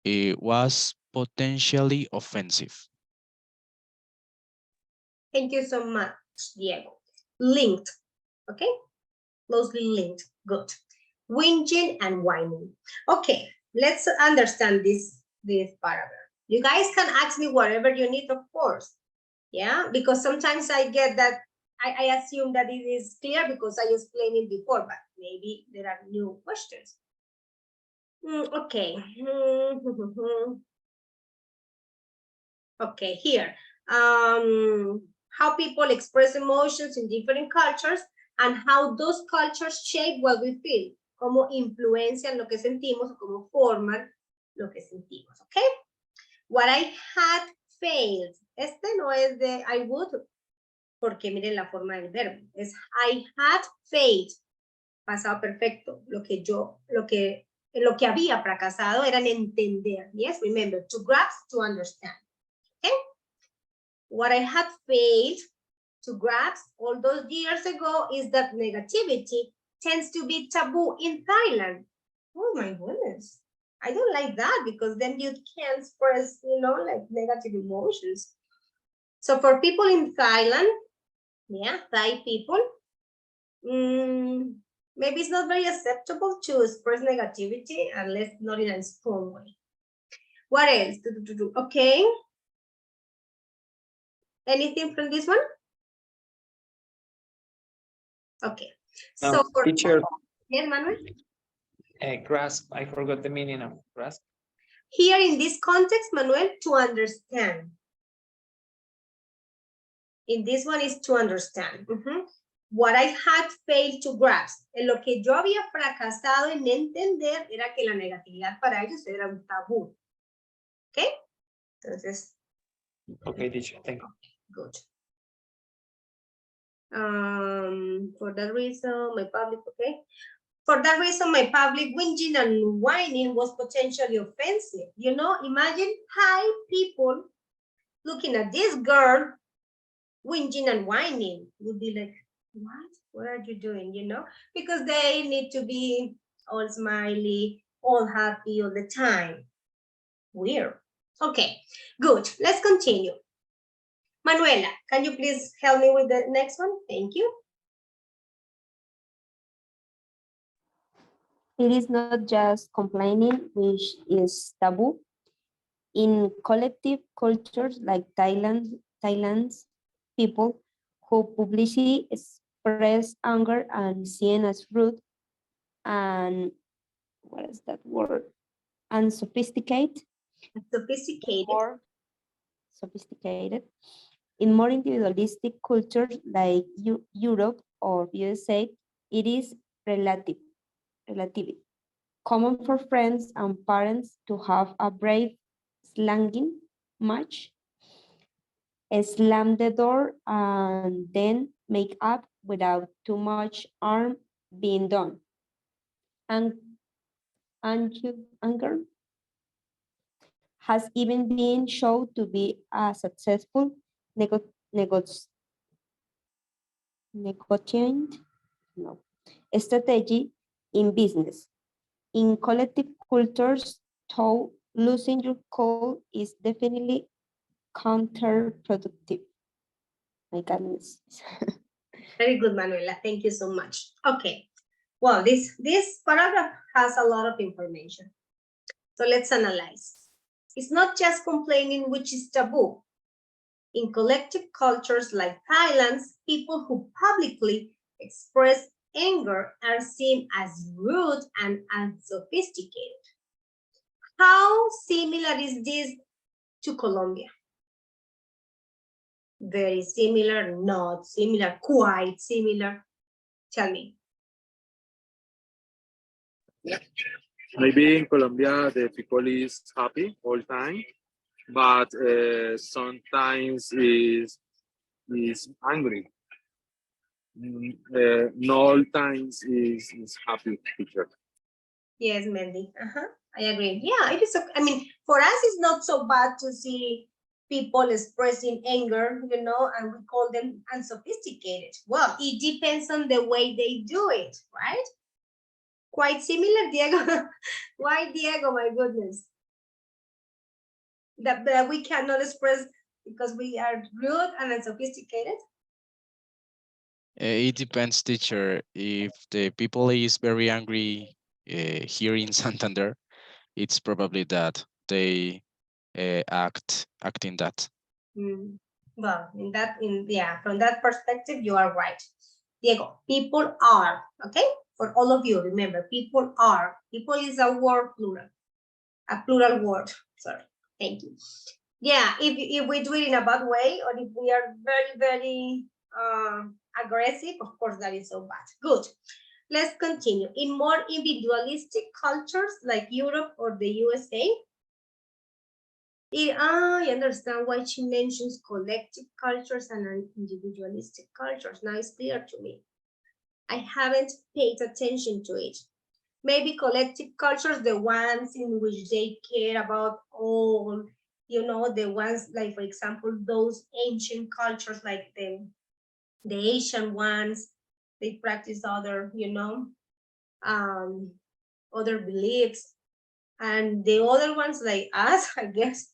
was potentially offensive. Thank you so much, Diego. Linked, okay? Closely linked, good. Whinging and whining. Okay, let's understand this paragraph. You guys can ask me whatever you need, of course. Yeah, because sometimes I get that, I assume that it is clear because I explained it before, but maybe there are new questions. Okay. Okay, here. How people express emotions in different cultures and how those cultures shape what we feel, cómo influencian lo que sentimos o cómo forman lo que sentimos, ¿ok? What I had failed. Este no es de I would, porque miren la forma del verbo. Es I had failed, pasado perfecto. Lo que había fracasado era en entender. Yes, remember, to grasp, to understand. Okay? What I had failed to grasp all those years ago is that negativity tends to be taboo in Thailand. Oh my goodness. I don't like that because then you can't express, like negative emotions. So for people in Thailand, yeah, Thai people, maybe it's not very acceptable to express negativity unless not in a strong way. What else? Okay. Anything from this one? Okay. So for teacher, yes, Manuel? grasp, I forgot the meaning of grasp. Here in this context, Manuel, to understand. In this one is to understand. What I had failed to grasp. En lo que yo había fracasado en entender era que la negatividad para ellos era un tabú. ¿Ok? Entonces. Okay, teacher, thank you. Good. For that reason, my public, okay? For that reason, my public whinging and whining was potentially offensive. Imagine Thai people looking at this girl whinging and whining would be like, what are you doing, because they need to be all smiley, all happy all the time. Weird. Okay, good. Let's continue. Manuela, can you please help me with the next one? Thank you. It is not just complaining, which is taboo. In collective cultures like Thailand's people who publicly express anger and seen as rude and what is that word? Unsophisticated. Sophisticated. More sophisticated. In more individualistic cultures like Europe or USA, it is relatively common for friends and parents to have a brave slanging match, slam the door, and then make up without too much harm being done. And anger has even been shown to be a successful strategy in business. In collective cultures, though, losing your cool is definitely counterproductive. My goodness. Very good, Manuela. Thank you so much. Okay. Well, this paragraph has a lot of information. So let's analyze. It's not just complaining which is taboo. In collective cultures like Thailand's, people who publicly express anger are seen as rude and unsophisticated. How similar is this to Colombia? Very similar, not similar, quite similar. Tell me. Maybe in Colombia the people is happy all time, but sometimes is angry. Not all times is happy, teacher. Yes, Mandy. I agree. Yeah, it is. I mean, for us, it's not so bad to see people expressing anger, you know, and we call them unsophisticated. Well, it depends on the way they do it, right? Quite similar, Diego. Why, Diego? My goodness. That we cannot express because we are rude and unsophisticated. It depends, teacher. If the people is very angry here in Santander, it's probably that they acting that. Well, from that perspective, you are right. Diego, people are, okay? For all of you, remember, people are. People is a word plural, a plural word, sorry, thank you. Yeah, if we do it in a bad way, or if we are very, very aggressive, of course, that is so bad. Good. Let's continue. In more individualistic cultures like Europe or the USA, I understand why she mentions collective cultures and individualistic cultures. Now it's clear to me. I haven't paid attention to it. Maybe collective cultures, the ones in which they care about all, you know, the ones like, for example, those ancient cultures like the Asian ones, they practice other, you know, other beliefs. And the other ones like us, I guess,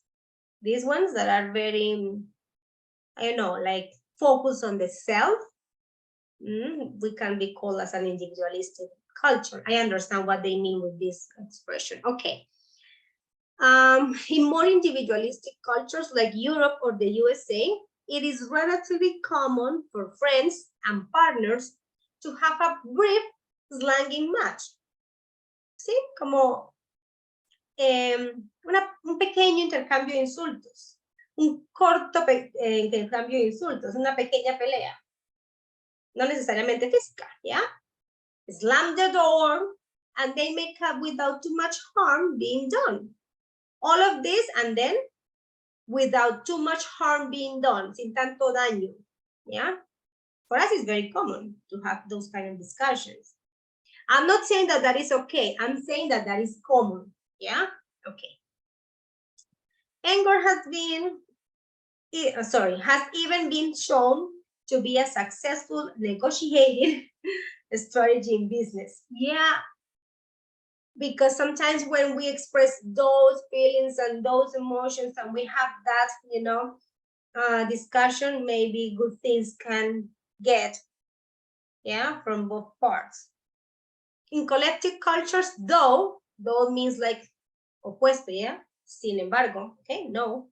these ones that are very, I don't know, like focus on the self, we can be called as an individualistic culture. I understand what they mean with this expression. Okay. In more individualistic cultures like Europe or the USA, it is relatively common for friends and partners to have a brief slanging match. ¿Sí? Como un pequeño intercambio de insultos, un corto intercambio de insultos, una pequeña pelea. No necesariamente física, ¿ya? Slam the door and they make up without too much harm being done. All of this and then without too much harm being done, sin tanto daño, ¿ya? For us, it's very common to have those kind of discussions. I'm not saying that that is okay. I'm saying that that is common, yeah? Okay. Anger has even been shown to be a successful negotiating strategy in business. Yeah, because sometimes when we express those feelings and those emotions and we have that, you know, discussion, maybe good things can get, yeah, from both parts. In collective cultures, though means like opuesto, yeah, sin embargo, okay, no.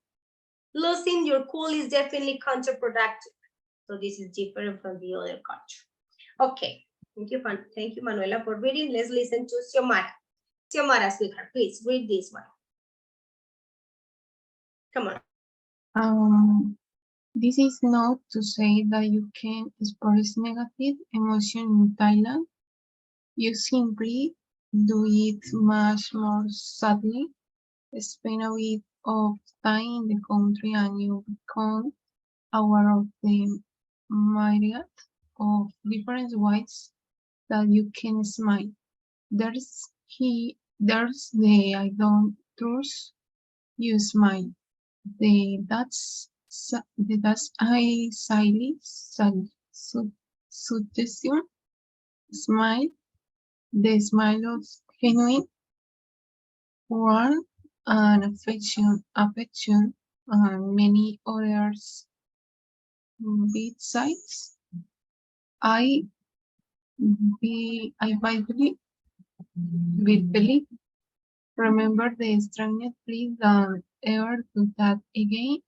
Losing your cool is definitely counterproductive. So this is different from the other culture. Okay, thank you, Manuela, for reading. Let's listen to Xiomara. Xiomara, sweetheart, please read this one. Come on. This is not to say that you can express negative emotion in Thailand. You simply do it much more subtly. Spend a bit of time in the country and you become aware of the myriad of different ways that you can smile. There's the I don't trust you smile. That's I suggestion smile. The smile of genuine warmth and affection, and many others besides. I vividly remember the strangest please don't ever do that again.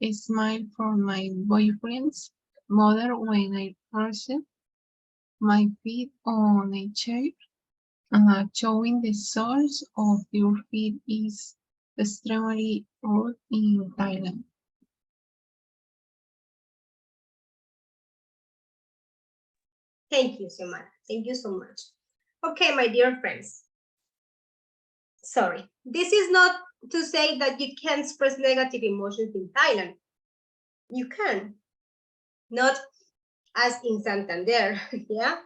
A smile for my boyfriend's mother when I rested my feet on a chair. Showing the soles of your feet is extremely rude in Thailand. Thank you so much. Thank you so much. Okay, my dear friends. Sorry, this is not to say that you can't express negative emotions in Thailand. You can. Not as in Santander, yeah?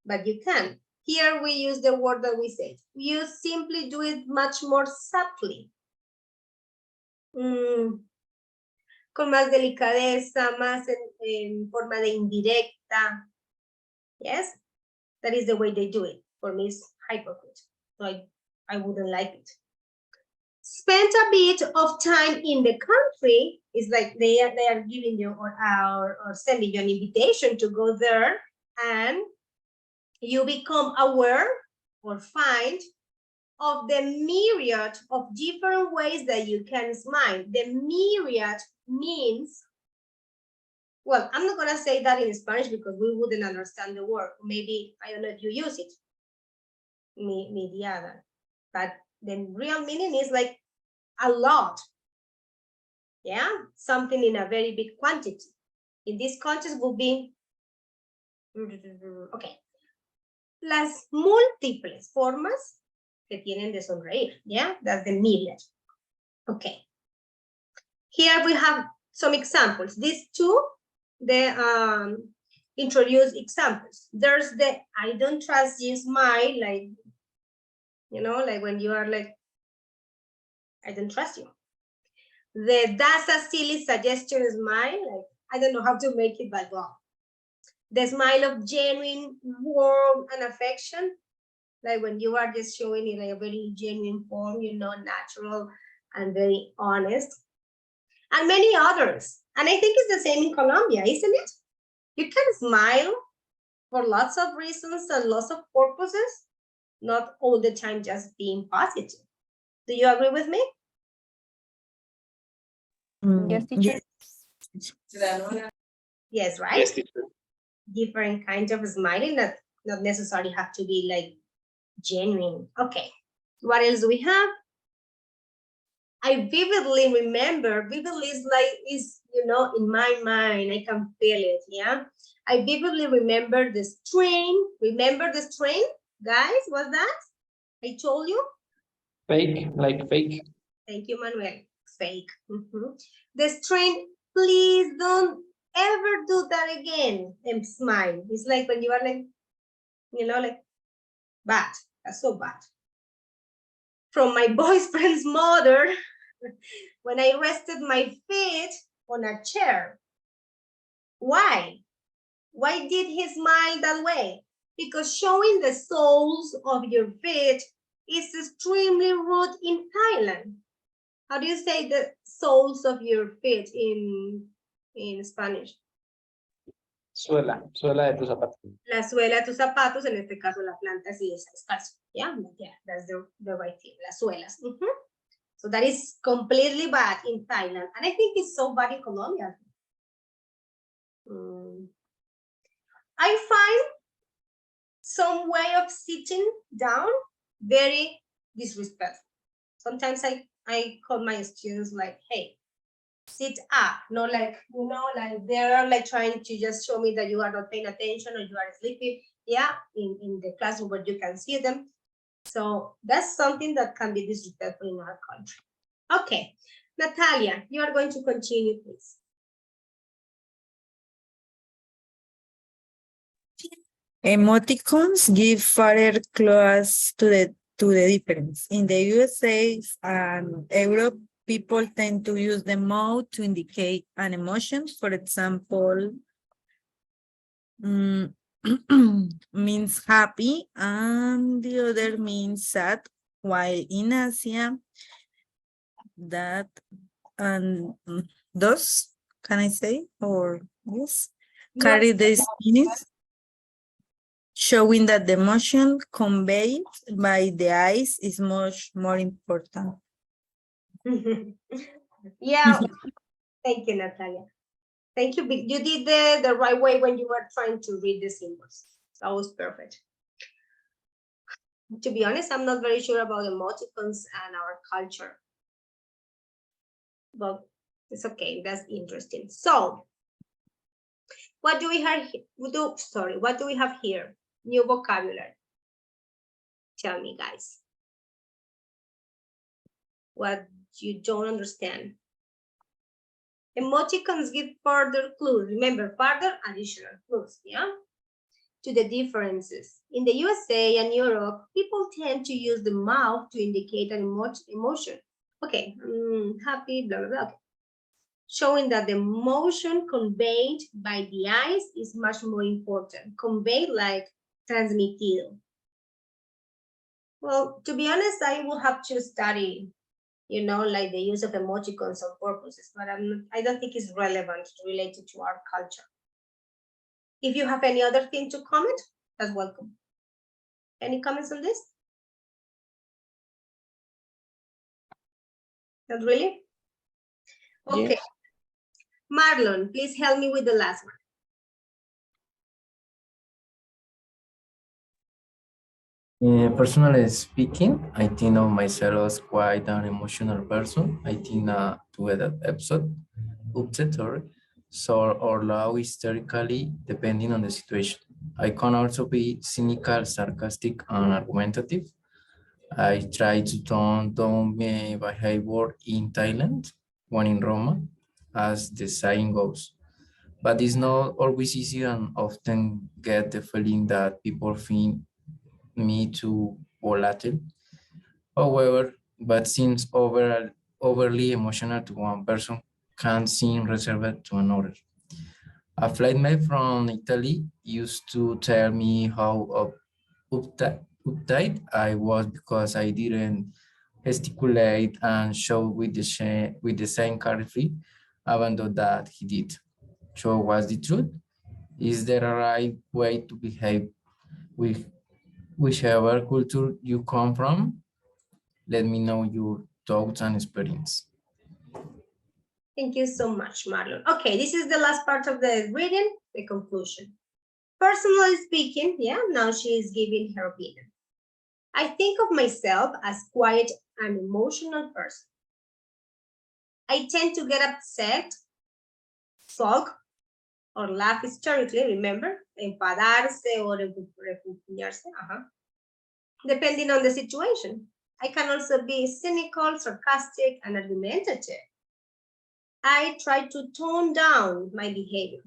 But you can. Here we use the word that we said. You simply do it much more subtly. Con más delicadeza, más en forma de indirecta. Yes? That is the way they do it. For me, it's hypocrite. So I wouldn't like it. Spend a bit of time in the country is like they are giving you or sending you an invitation to go there, and you become aware or find of the myriad of different ways that you can smile. The myriad means, well, I'm not gonna say that in Spanish because we wouldn't understand the word. Maybe, I don't know if you use it, myriad, but the real meaning is like a lot. Yeah, something in a very big quantity. In this context will be, okay, las múltiples formas que tienen de sonreír. Yeah, that's the myriad. Okay. Here we have some examples. These two, the introduce examples. There's the I don't trust you smile, like, you know, like when you are like, I don't trust you. That's a silly suggestion smile, like, I don't know how to make it, but well. The smile of genuine warmth and affection, like when you are just showing it like a very genuine form, you know, natural and very honest. And many others. And I think it's the same in Colombia, isn't it? You can smile for lots of reasons and lots of purposes, not all the time just being positive. Do you agree with me? Yes, teacher. Yes, right? Yes, teacher. Different kinds of smiling that not necessarily have to be like genuine. Okay, what else do we have? I vividly remember, vividly is like, is, you know, in my mind, I can feel it, yeah? I vividly remember this train. Remember this train, guys? What's that? I told you? Fake, like fake. Thank you, Manuel. Fake. This train, please don't ever do that again and smile. It's like when you are like, you know, like, bad. That's so bad. From my boyfriend's mother, when I rested my feet on a chair. Why? Why did he smile that way? Because showing the soles of your feet is extremely rude in Thailand. How do you say the soles of your feet in Spanish? Suela, suela de tu zapato. La suela de tus zapatos, en este caso la planta sí es espacio. Yeah, that's the right thing, las suelas. So that is completely bad in Thailand. And I think it's so bad in Colombia. I find some way of sitting down very disrespectful. Sometimes I call my students like, hey, sit up. Not like, you know, like they're like trying to just show me that you are not paying attention or you are sleeping. Yeah, in the classroom where you can see them. So that's something that can be disrespectful in our country. Okay, Natalia, you are going to continue, please. Emoticons give further clues to the difference. In the USA and Europe, people tend to use the mouth to indicate an emotion. For example, means happy and the other means sad, while in Asia, that and those, can I say, or yes, carry the spirits, showing that the emotion conveyed by the eyes is much more important. Yeah, thank you, Natalia. Thank you. You did the right way when you were trying to read the symbols. That was perfect. To be honest, I'm not very sure about emoticons and our culture. But it's okay, that's interesting. So, what do we have? What do we have here? New vocabulary. Tell me, guys. What you don't understand. Emoticons give further clues. Remember, further additional clues, yeah? To the differences. In the USA and Europe, people tend to use the mouth to indicate an emotion. Okay, happy, blah, blah, blah. Showing that the emotion conveyed by the eyes is much more important. Conveyed like transmitido. Well, to be honest, I will have to study, like the use of emoticons on purposes, but I don't think it's relevant related to our culture. If you have any other thing to comment, that's welcome. Any comments on this? Not really? Okay. Yes. Marlon, please help me with the last one. Personally speaking, I think of myself as quite an emotional person. I think to that episode, upset or loud hysterically, depending on the situation. I can also be cynical, sarcastic, and argumentative. I try to tone down my behavior in Thailand, when in Roma, as the saying goes. But it's not always easy and often get the feeling that people think me too volatile. However, but seems overly emotional to one person can seem reserved to another. A flightmate from Italy used to tell me how uptight I was because I didn't gesticulate and show with the same carefree abandon that he did. So what's the truth? Is there a right way to behave with whichever culture you come from? Let me know your thoughts and experience. Thank you so much, Marlon. Okay, this is the last part of the reading, the conclusion. Personally speaking, yeah, now she is giving her opinion. I think of myself as quite an emotional person. I tend to get upset, sulk, or laugh hysterically, remember? Enfadarse or refugiarse, depending on the situation. I can also be cynical, sarcastic, and argumentative. I try to tone down my behavior.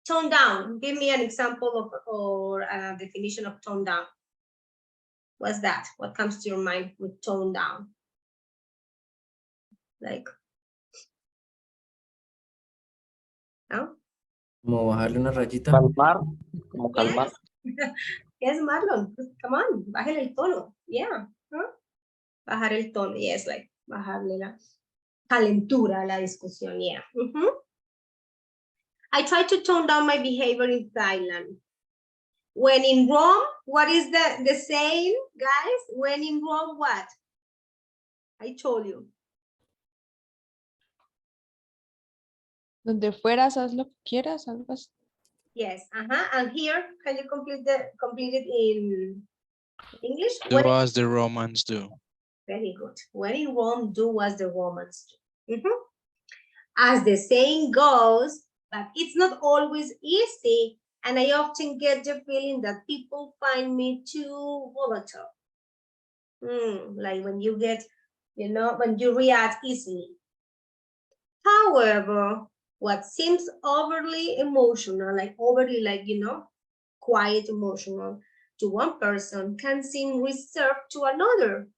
Tone down. Give me an example of or a definition of tone down. What's that? What comes to your mind with tone down? Like, no? Como bajarle una rayita. Calmar, como calmar. Yes. Yes, Marlon, come on, bájale el tono. Yeah. Huh? Bajar el tono. Yes, like bajarle la calentura a la discusión. Yeah. I try to tone down my behavior in Thailand. When in Rome, what is the saying, guys? When in Rome, what? I told you. Donde fueras, haz lo que quieras, algo así. Yes, and here, can you complete it in English? Do as the Romans do. Very good. When in Rome, do as the Romans do. As the saying goes, but it's not always easy, and I often get the feeling that people find me too volatile. Like when you get, when you react easily. However, what seems overly emotional, quiet emotional to one person can seem reserved to another.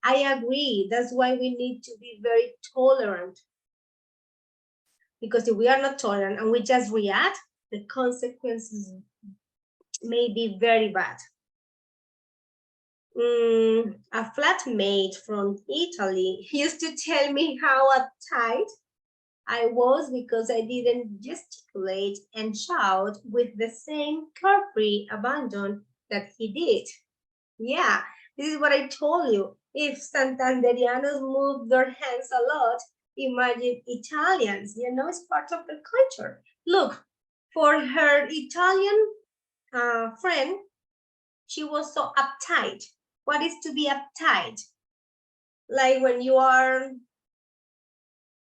I agree. That's why we need to be very tolerant. Because if we are not tolerant and we just react, the consequences may be very bad. A flatmate from Italy used to tell me how uptight I was because I didn't gesticulate and shout with the same carefree abandon that he did. Yeah, this is what I told you. If Santanderianos move their hands a lot, imagine Italians, you know, it's part of the culture. Look, for her Italian friend, she was so uptight. What is to be uptight? Like when you are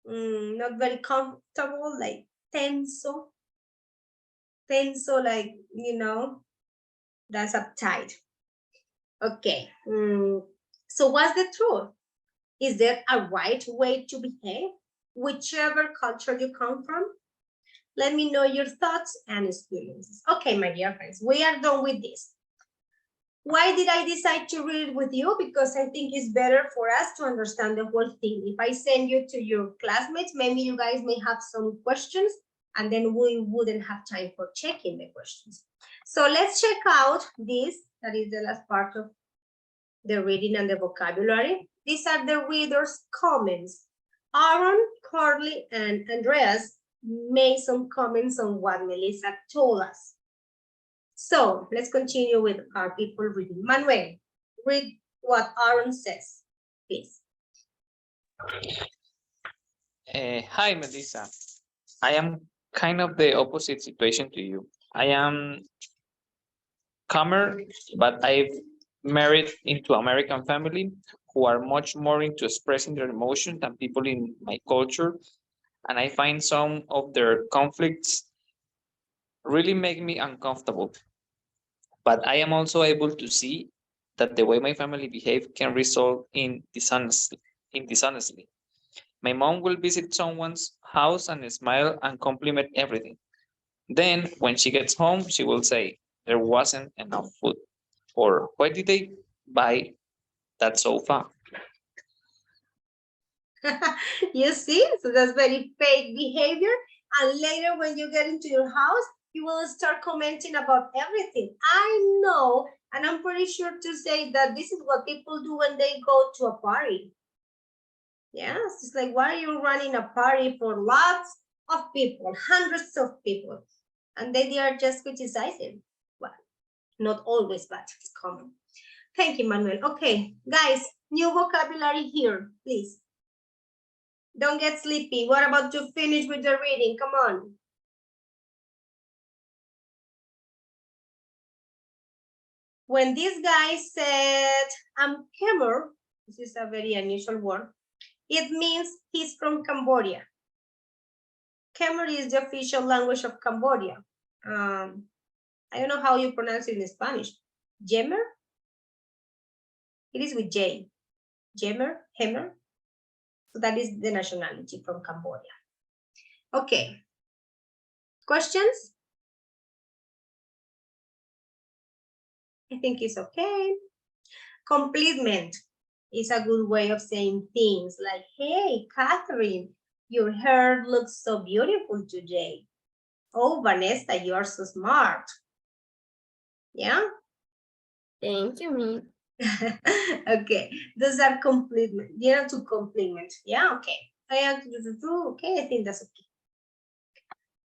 not very comfortable, like tenso, like, you know, that's uptight. Okay, so what's the truth? Is there a right way to behave, whichever culture you come from? Let me know your thoughts and experiences. Okay, my dear friends, we are done with this. Why did I decide to read it with you? Because I think it's better for us to understand the whole thing. If I send you to your classmates, maybe you guys may have some questions, and then we wouldn't have time for checking the questions. So let's check out this. That is the last part of the reading and the vocabulary. These are the readers' comments. Aaron, Carly, and Andreas made some comments on what Melissa told us. So let's continue with our people reading. Manuel, read what Aaron says, please. Hi, Melissa. I am kind of the opposite situation to you. I am calmer, but I've married into American family who are much more into expressing their emotions than people in my culture. And I find some of their conflicts really make me uncomfortable. But I am also able to see that the way my family behave can result in dishonesty. My mom will visit someone's house and smile and compliment everything. Then when she gets home, she will say, there wasn't enough food. Or why did they buy that sofa? You see, so that's very fake behavior. And later when you get into your house, you will start commenting about everything. I know, and I'm pretty sure to say that this is what people do when they go to a party. Yes, it's like, why are you running a party for lots of people, hundreds of people, and they are just criticizing? Well, not always, but it's common. Thank you, Manuel. Okay, guys, new vocabulary here, please. Don't get sleepy. What about to finish with the reading? Come on. When this guy said, I'm Khmer, this is a very unusual word, it means he's from Cambodia. Khmer is the official language of Cambodia. I don't know how you pronounce it in Spanish. Jemer? It is with J. Jemer, Hemer. So that is the nationality from Cambodia. Okay. Questions? I think it's okay. Complement is a good way of saying things like, hey, Catherine, your hair looks so beautiful today. Oh, Vanessa, you are so smart. Yeah? Thank you, Miss. Okay, those are complement. You have to compliment. Yeah, okay. I have to do, okay, I think that's okay.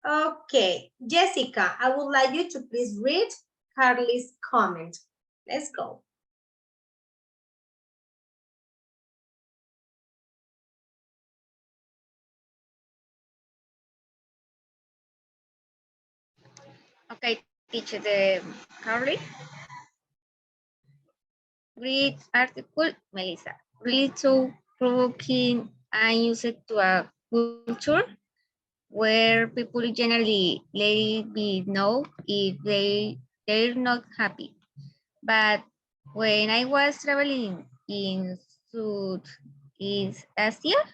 Okay, Jessica, I would like you to please read Carly's comment. Let's go. Okay, teacher, the Carly. Read article, Melissa. Really so provoking and use it to a culture where people generally let it be know if they're not happy. But when I was traveling in Southeast Asia,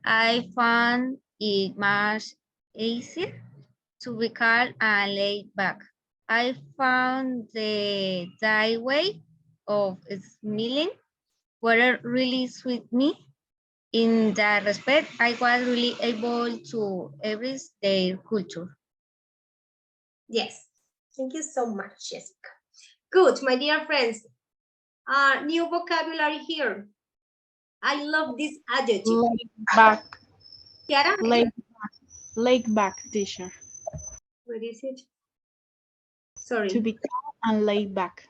I found it much easier to be calm and laid back. I found the Thai way of smiling were really sweet me. In that respect, I was really able to embrace their culture. Yes, thank you so much, Jessica. Good, my dear friends. New vocabulary here. I love this adjective. Laid back. Kiara, Laid back, teacher. what is it? To Sorry. be calm and laid back.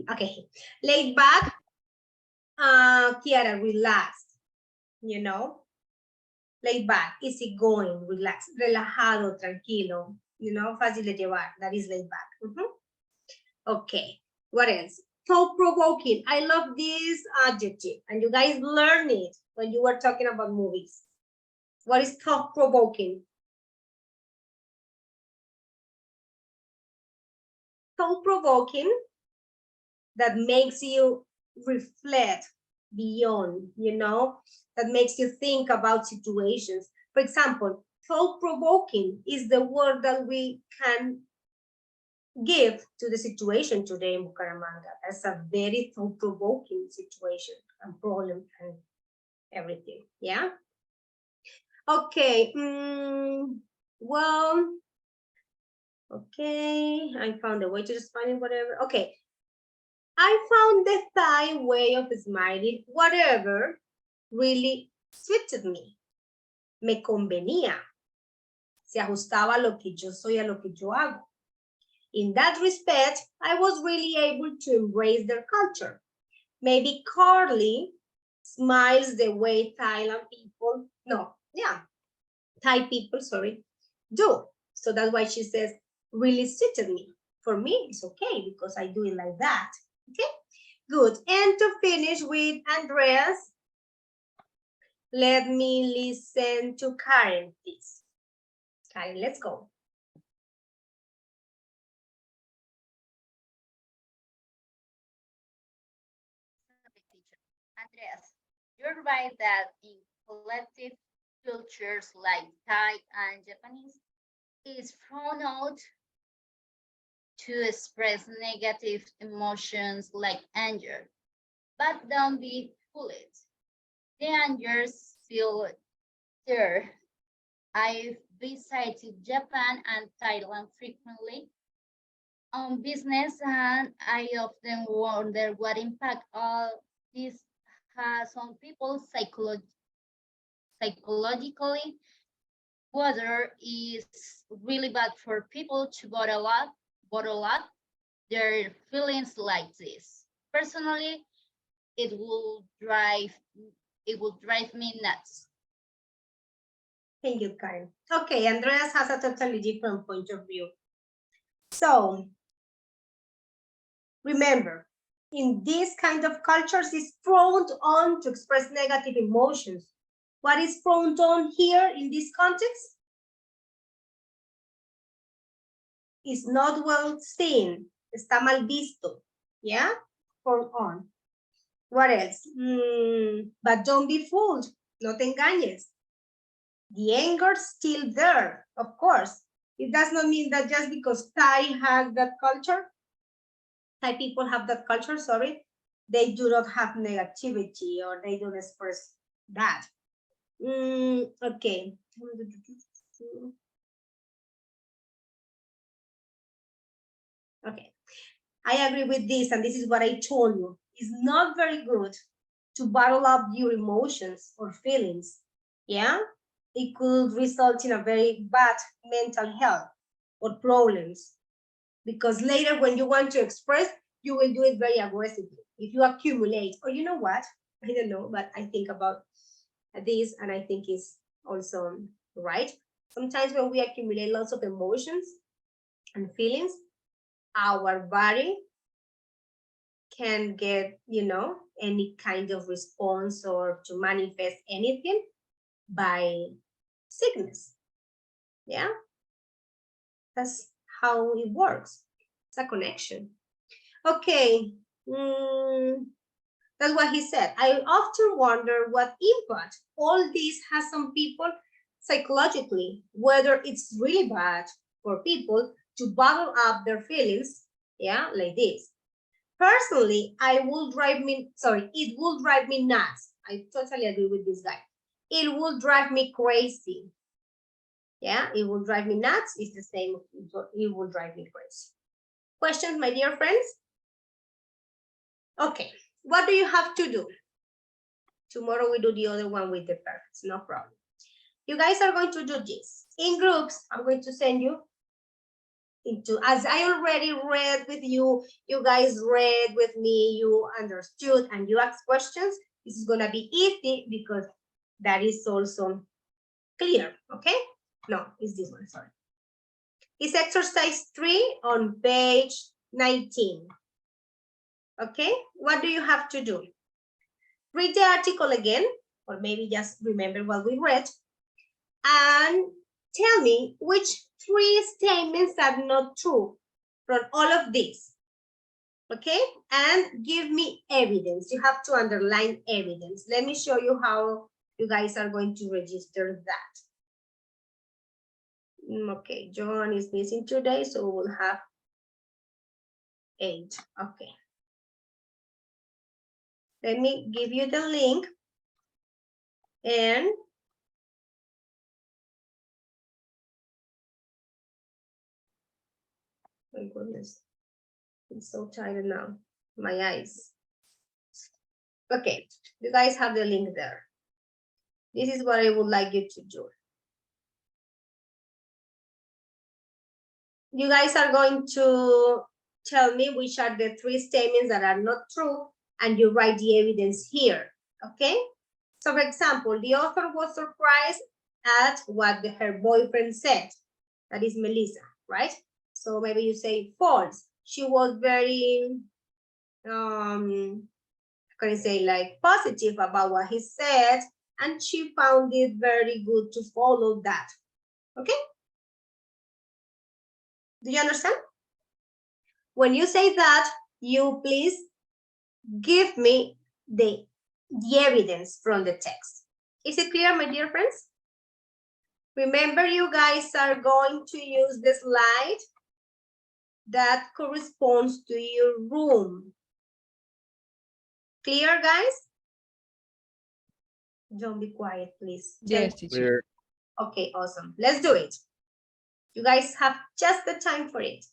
Okay. Laid back. Kiara, relaxed. You know? Laid back, easygoing, relaxed, relajado, tranquilo. You know, fácil de llevar. That is laid back. Okay. What else? Thought-provoking. I love this adjective. And you guys learn it when you were talking about movies. What is thought-provoking? Thought-provoking that makes you reflect beyond, you know, that makes you think about situations. For example, thought-provoking is the word that we can give to the situation today in Bucaramanga. That's a very thought-provoking situation and problem and everything, yeah? Okay, well, okay, I found a way to respond, whatever. Okay, I found the Thai way of smiling, whatever, really suited me. Me convenía. Se ajustaba a lo que yo soy, a lo que yo hago. In that respect, I was really able to embrace their culture. Maybe Carly smiles the way Thai people do. So that's why she says, really suited me. For me, it's okay because I do it like that. Okay, good. And to finish with Andreas, let me listen to Karen, please. Karen, let's go. Andreas, you're right that in collective cultures like Thai and Japanese, it's thrown out to express negative emotions like anger. But don't be fooled. The angers feel there. I've visited Japan and Thailand frequently on business, and I often wonder what impact all this has on people psychologically, whether it's really bad for people to bottle up their feelings like this. Personally, it will drive me nuts. Thank you, Karen. Okay, Andreas has a totally different point of view. So, remember, in these kind of cultures, it's frowned on to express negative emotions. What is frowned on here in this context? Is not well seen, está mal visto, yeah? Frowned on. What else? But don't be fooled, no te engañes. The anger's still there, of course. It does not mean that just because Thai has that culture, Thai people have that culture, sorry, they do not have negativity or they don't express that. Okay. Okay. I agree with this, and this is what I told you. It's not very good to bottle up your emotions or feelings. Yeah? It could result in a very bad mental health or problems. Because later when you want to express, you will do it very aggressively. If you accumulate, or you know what? I don't know, but I think about this and I think it's also right. Sometimes when we accumulate lots of emotions and feelings, our body can get, you know, any kind of response or to manifest anything by sickness. Yeah, that's how it works. It's a connection. Okay, that's what he said. I often wonder what impact all this has on people psychologically, whether it's really bad for people to bottle up their feelings, yeah, like this. Personally, it will drive me nuts. I totally agree with this guy. It will drive me crazy. Yeah, it will drive me nuts. It's the same, it will drive me crazy. Questions, my dear friends? Okay, what do you have to do? Tomorrow we do the other one with the perfects, no problem. You guys are going to do this. In groups, I'm going to send you into, as I already read with you, you guys read with me, you understood, and you asked questions. This is gonna be easy because that is also clear, okay? No, it's this one, sorry. It's exercise 3 on page 19. Okay, what do you have to do? Read the article again, or maybe just remember what we read, and tell me which 3 statements are not true from all of these. Okay, and give me evidence. You have to underline evidence. Let me show you how you guys are going to register that. Okay, John is missing today, so we'll have 8. Okay. Let me give you the link and my goodness, I'm so tired now. My eyes. Okay, you guys have the link there. This is what I would like you to do. You guys are going to tell me which are the 3 statements that are not true, and you write the evidence here, okay? So for example, the author was surprised at what her boyfriend said. That is Melissa, right? So maybe you say false. She was very, how can I say, like positive about what he said, and she found it very good to follow that, okay? Do you understand? When you say that, you please give me the evidence from the text. Is it clear, my dear friends? Remember, you guys are going to use the slide that corresponds to your room. Clear, guys? Don't be quiet, please. Yes, teacher. Okay, awesome. Let's do it. You guys have just the time for it.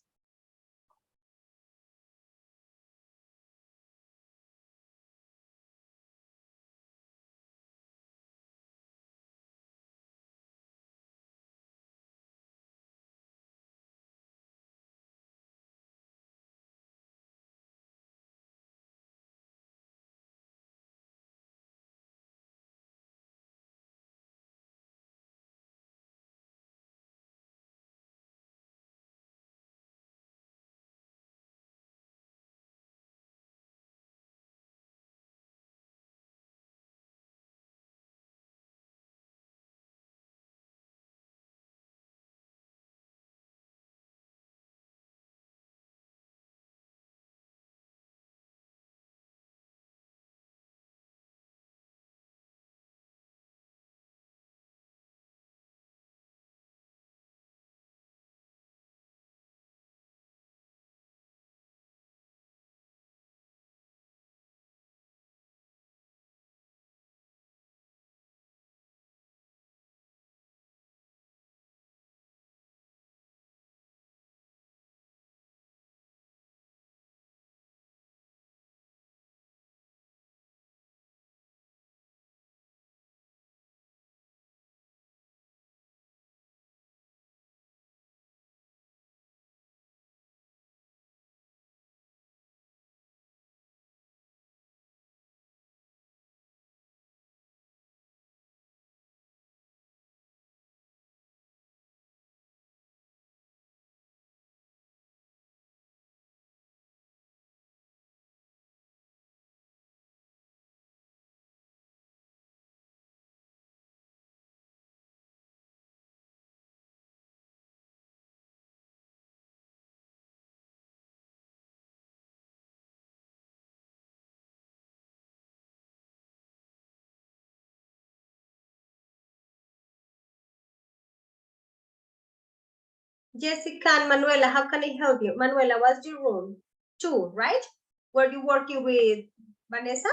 Jessica and Manuela, how can I help you? Manuela, what's your room? 2, right? Were you working with Vanessa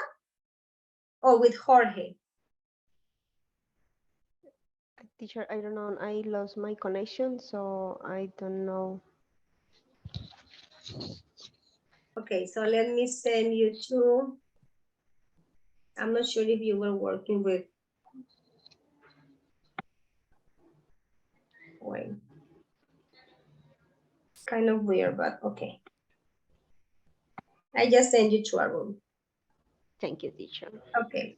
or with Jorge? Teacher, I don't know. I lost my connection, so I don't know. Okay, so let me send you to I'm not sure if you were working with. Wait. It's kind of weird, but okay. I just send you to a room. Thank you, teacher. Okay.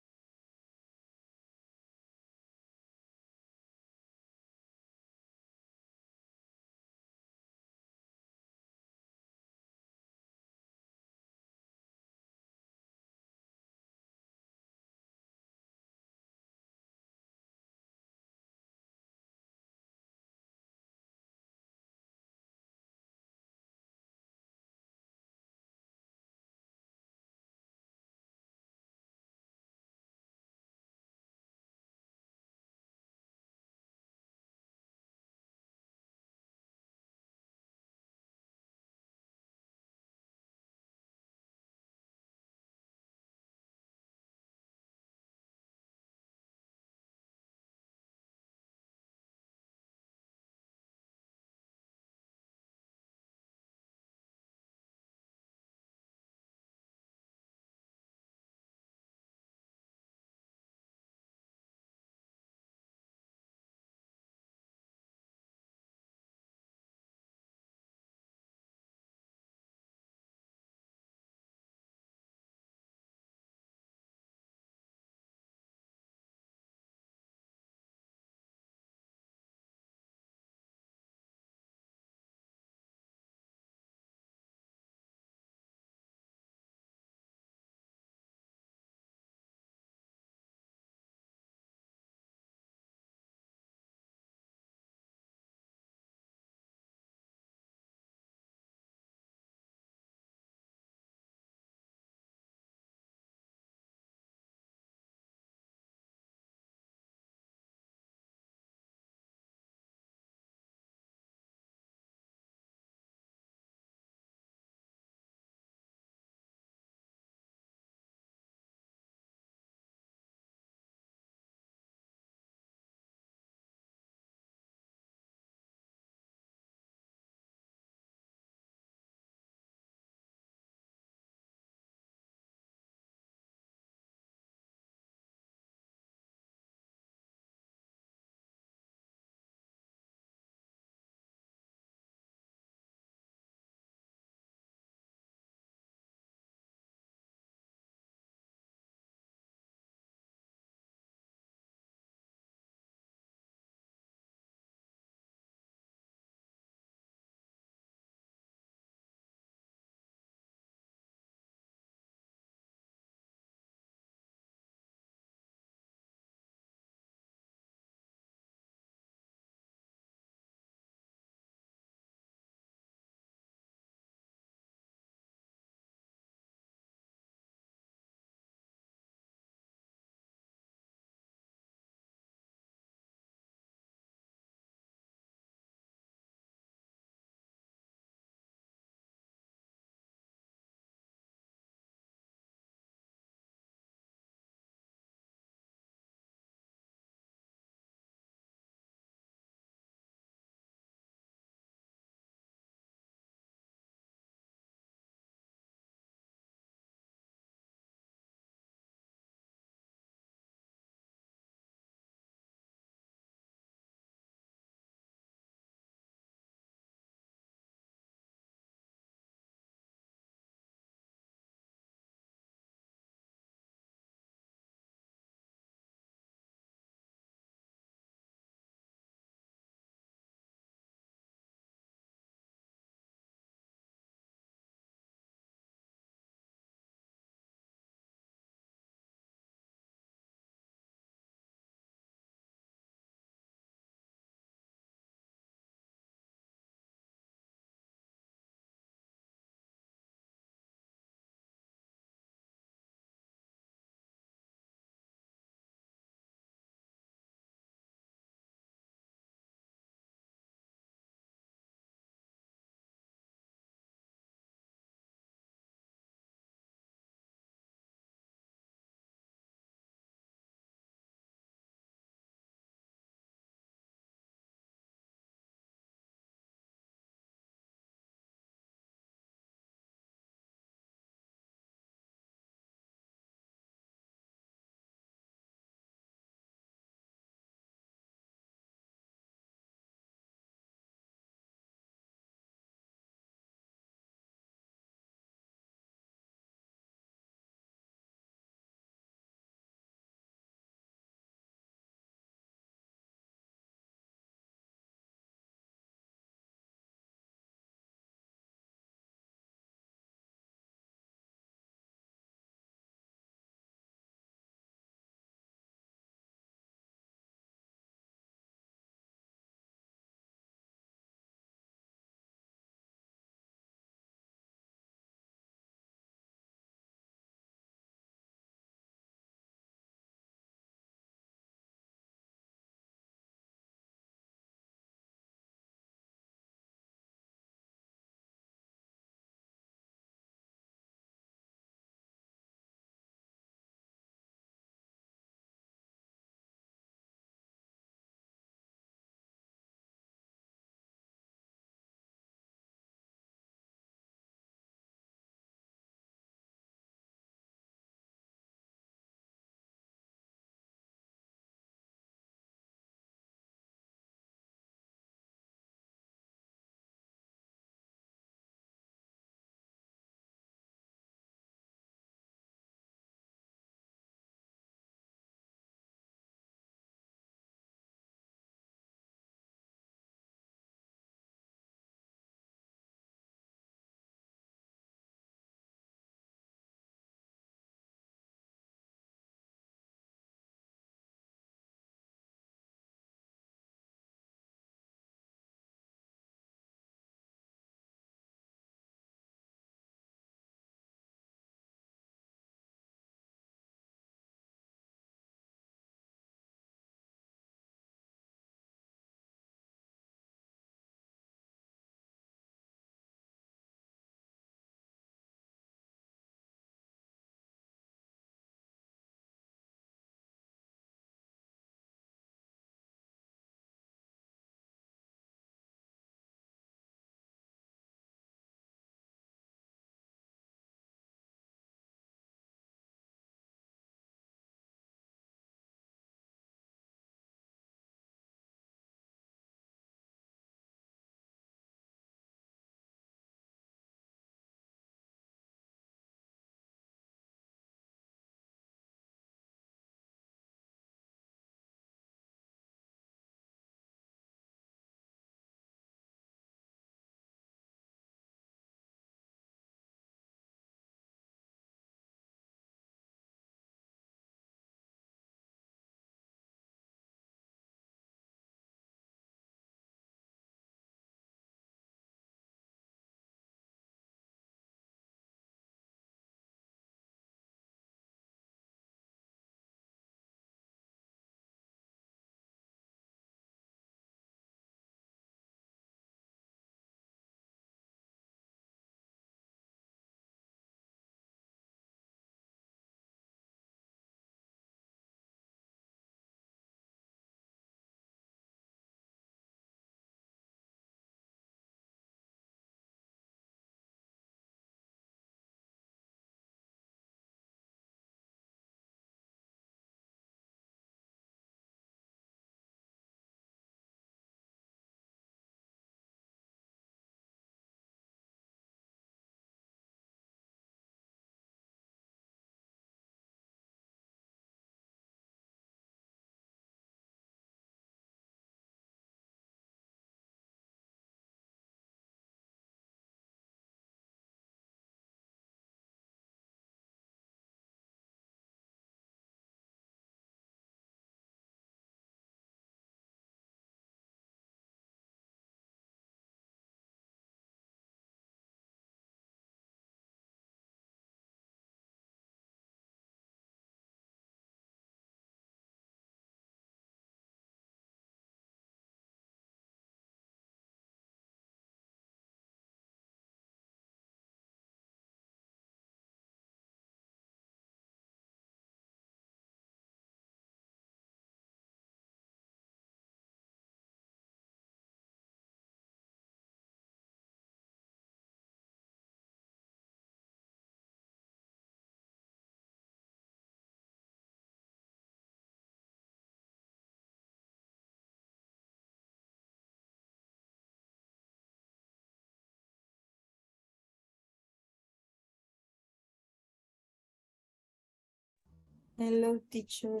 Hello, teacher.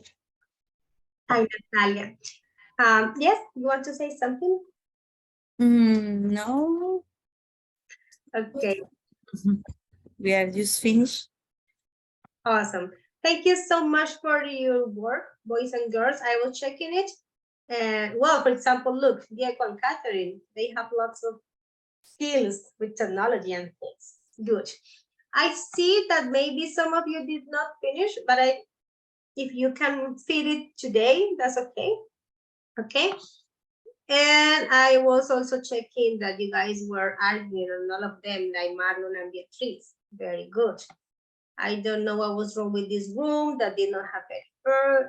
Hi, Natalia. Yes, you want to say something? No, Okay, we are just finished. awesome. Thank you so much for your work, boys and girls. I was checking it. And well, for example, look, Diego and Catherine, they have lots of skills with technology and things. Good. I see that maybe some of you did not finish, but if you can fit it today, that's okay. Okay. And I was also checking that you guys were arguing on all of them, like Marlon and Beatriz. Very good. I don't know what was wrong with this room that did not have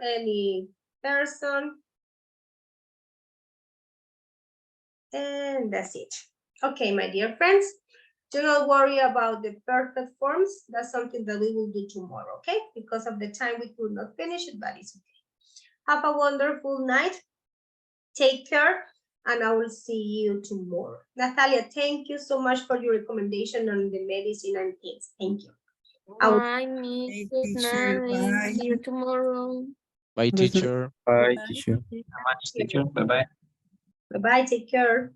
any person. And that's it. Okay, my dear friends, do not worry about the perfect forms. That's something that we will do tomorrow, okay? Because of the time, we could not finish it, but it's okay. Have a wonderful night. Take care, and I will see you tomorrow. Natalia, thank you so much for your recommendation on the medicine and things. Thank you. Bye, Miss. Hey, Good teacher, night. bye. See you tomorrow. Bye, teacher. Bye, teacher. Much, teacher. Bye-bye. Bye-bye, take care.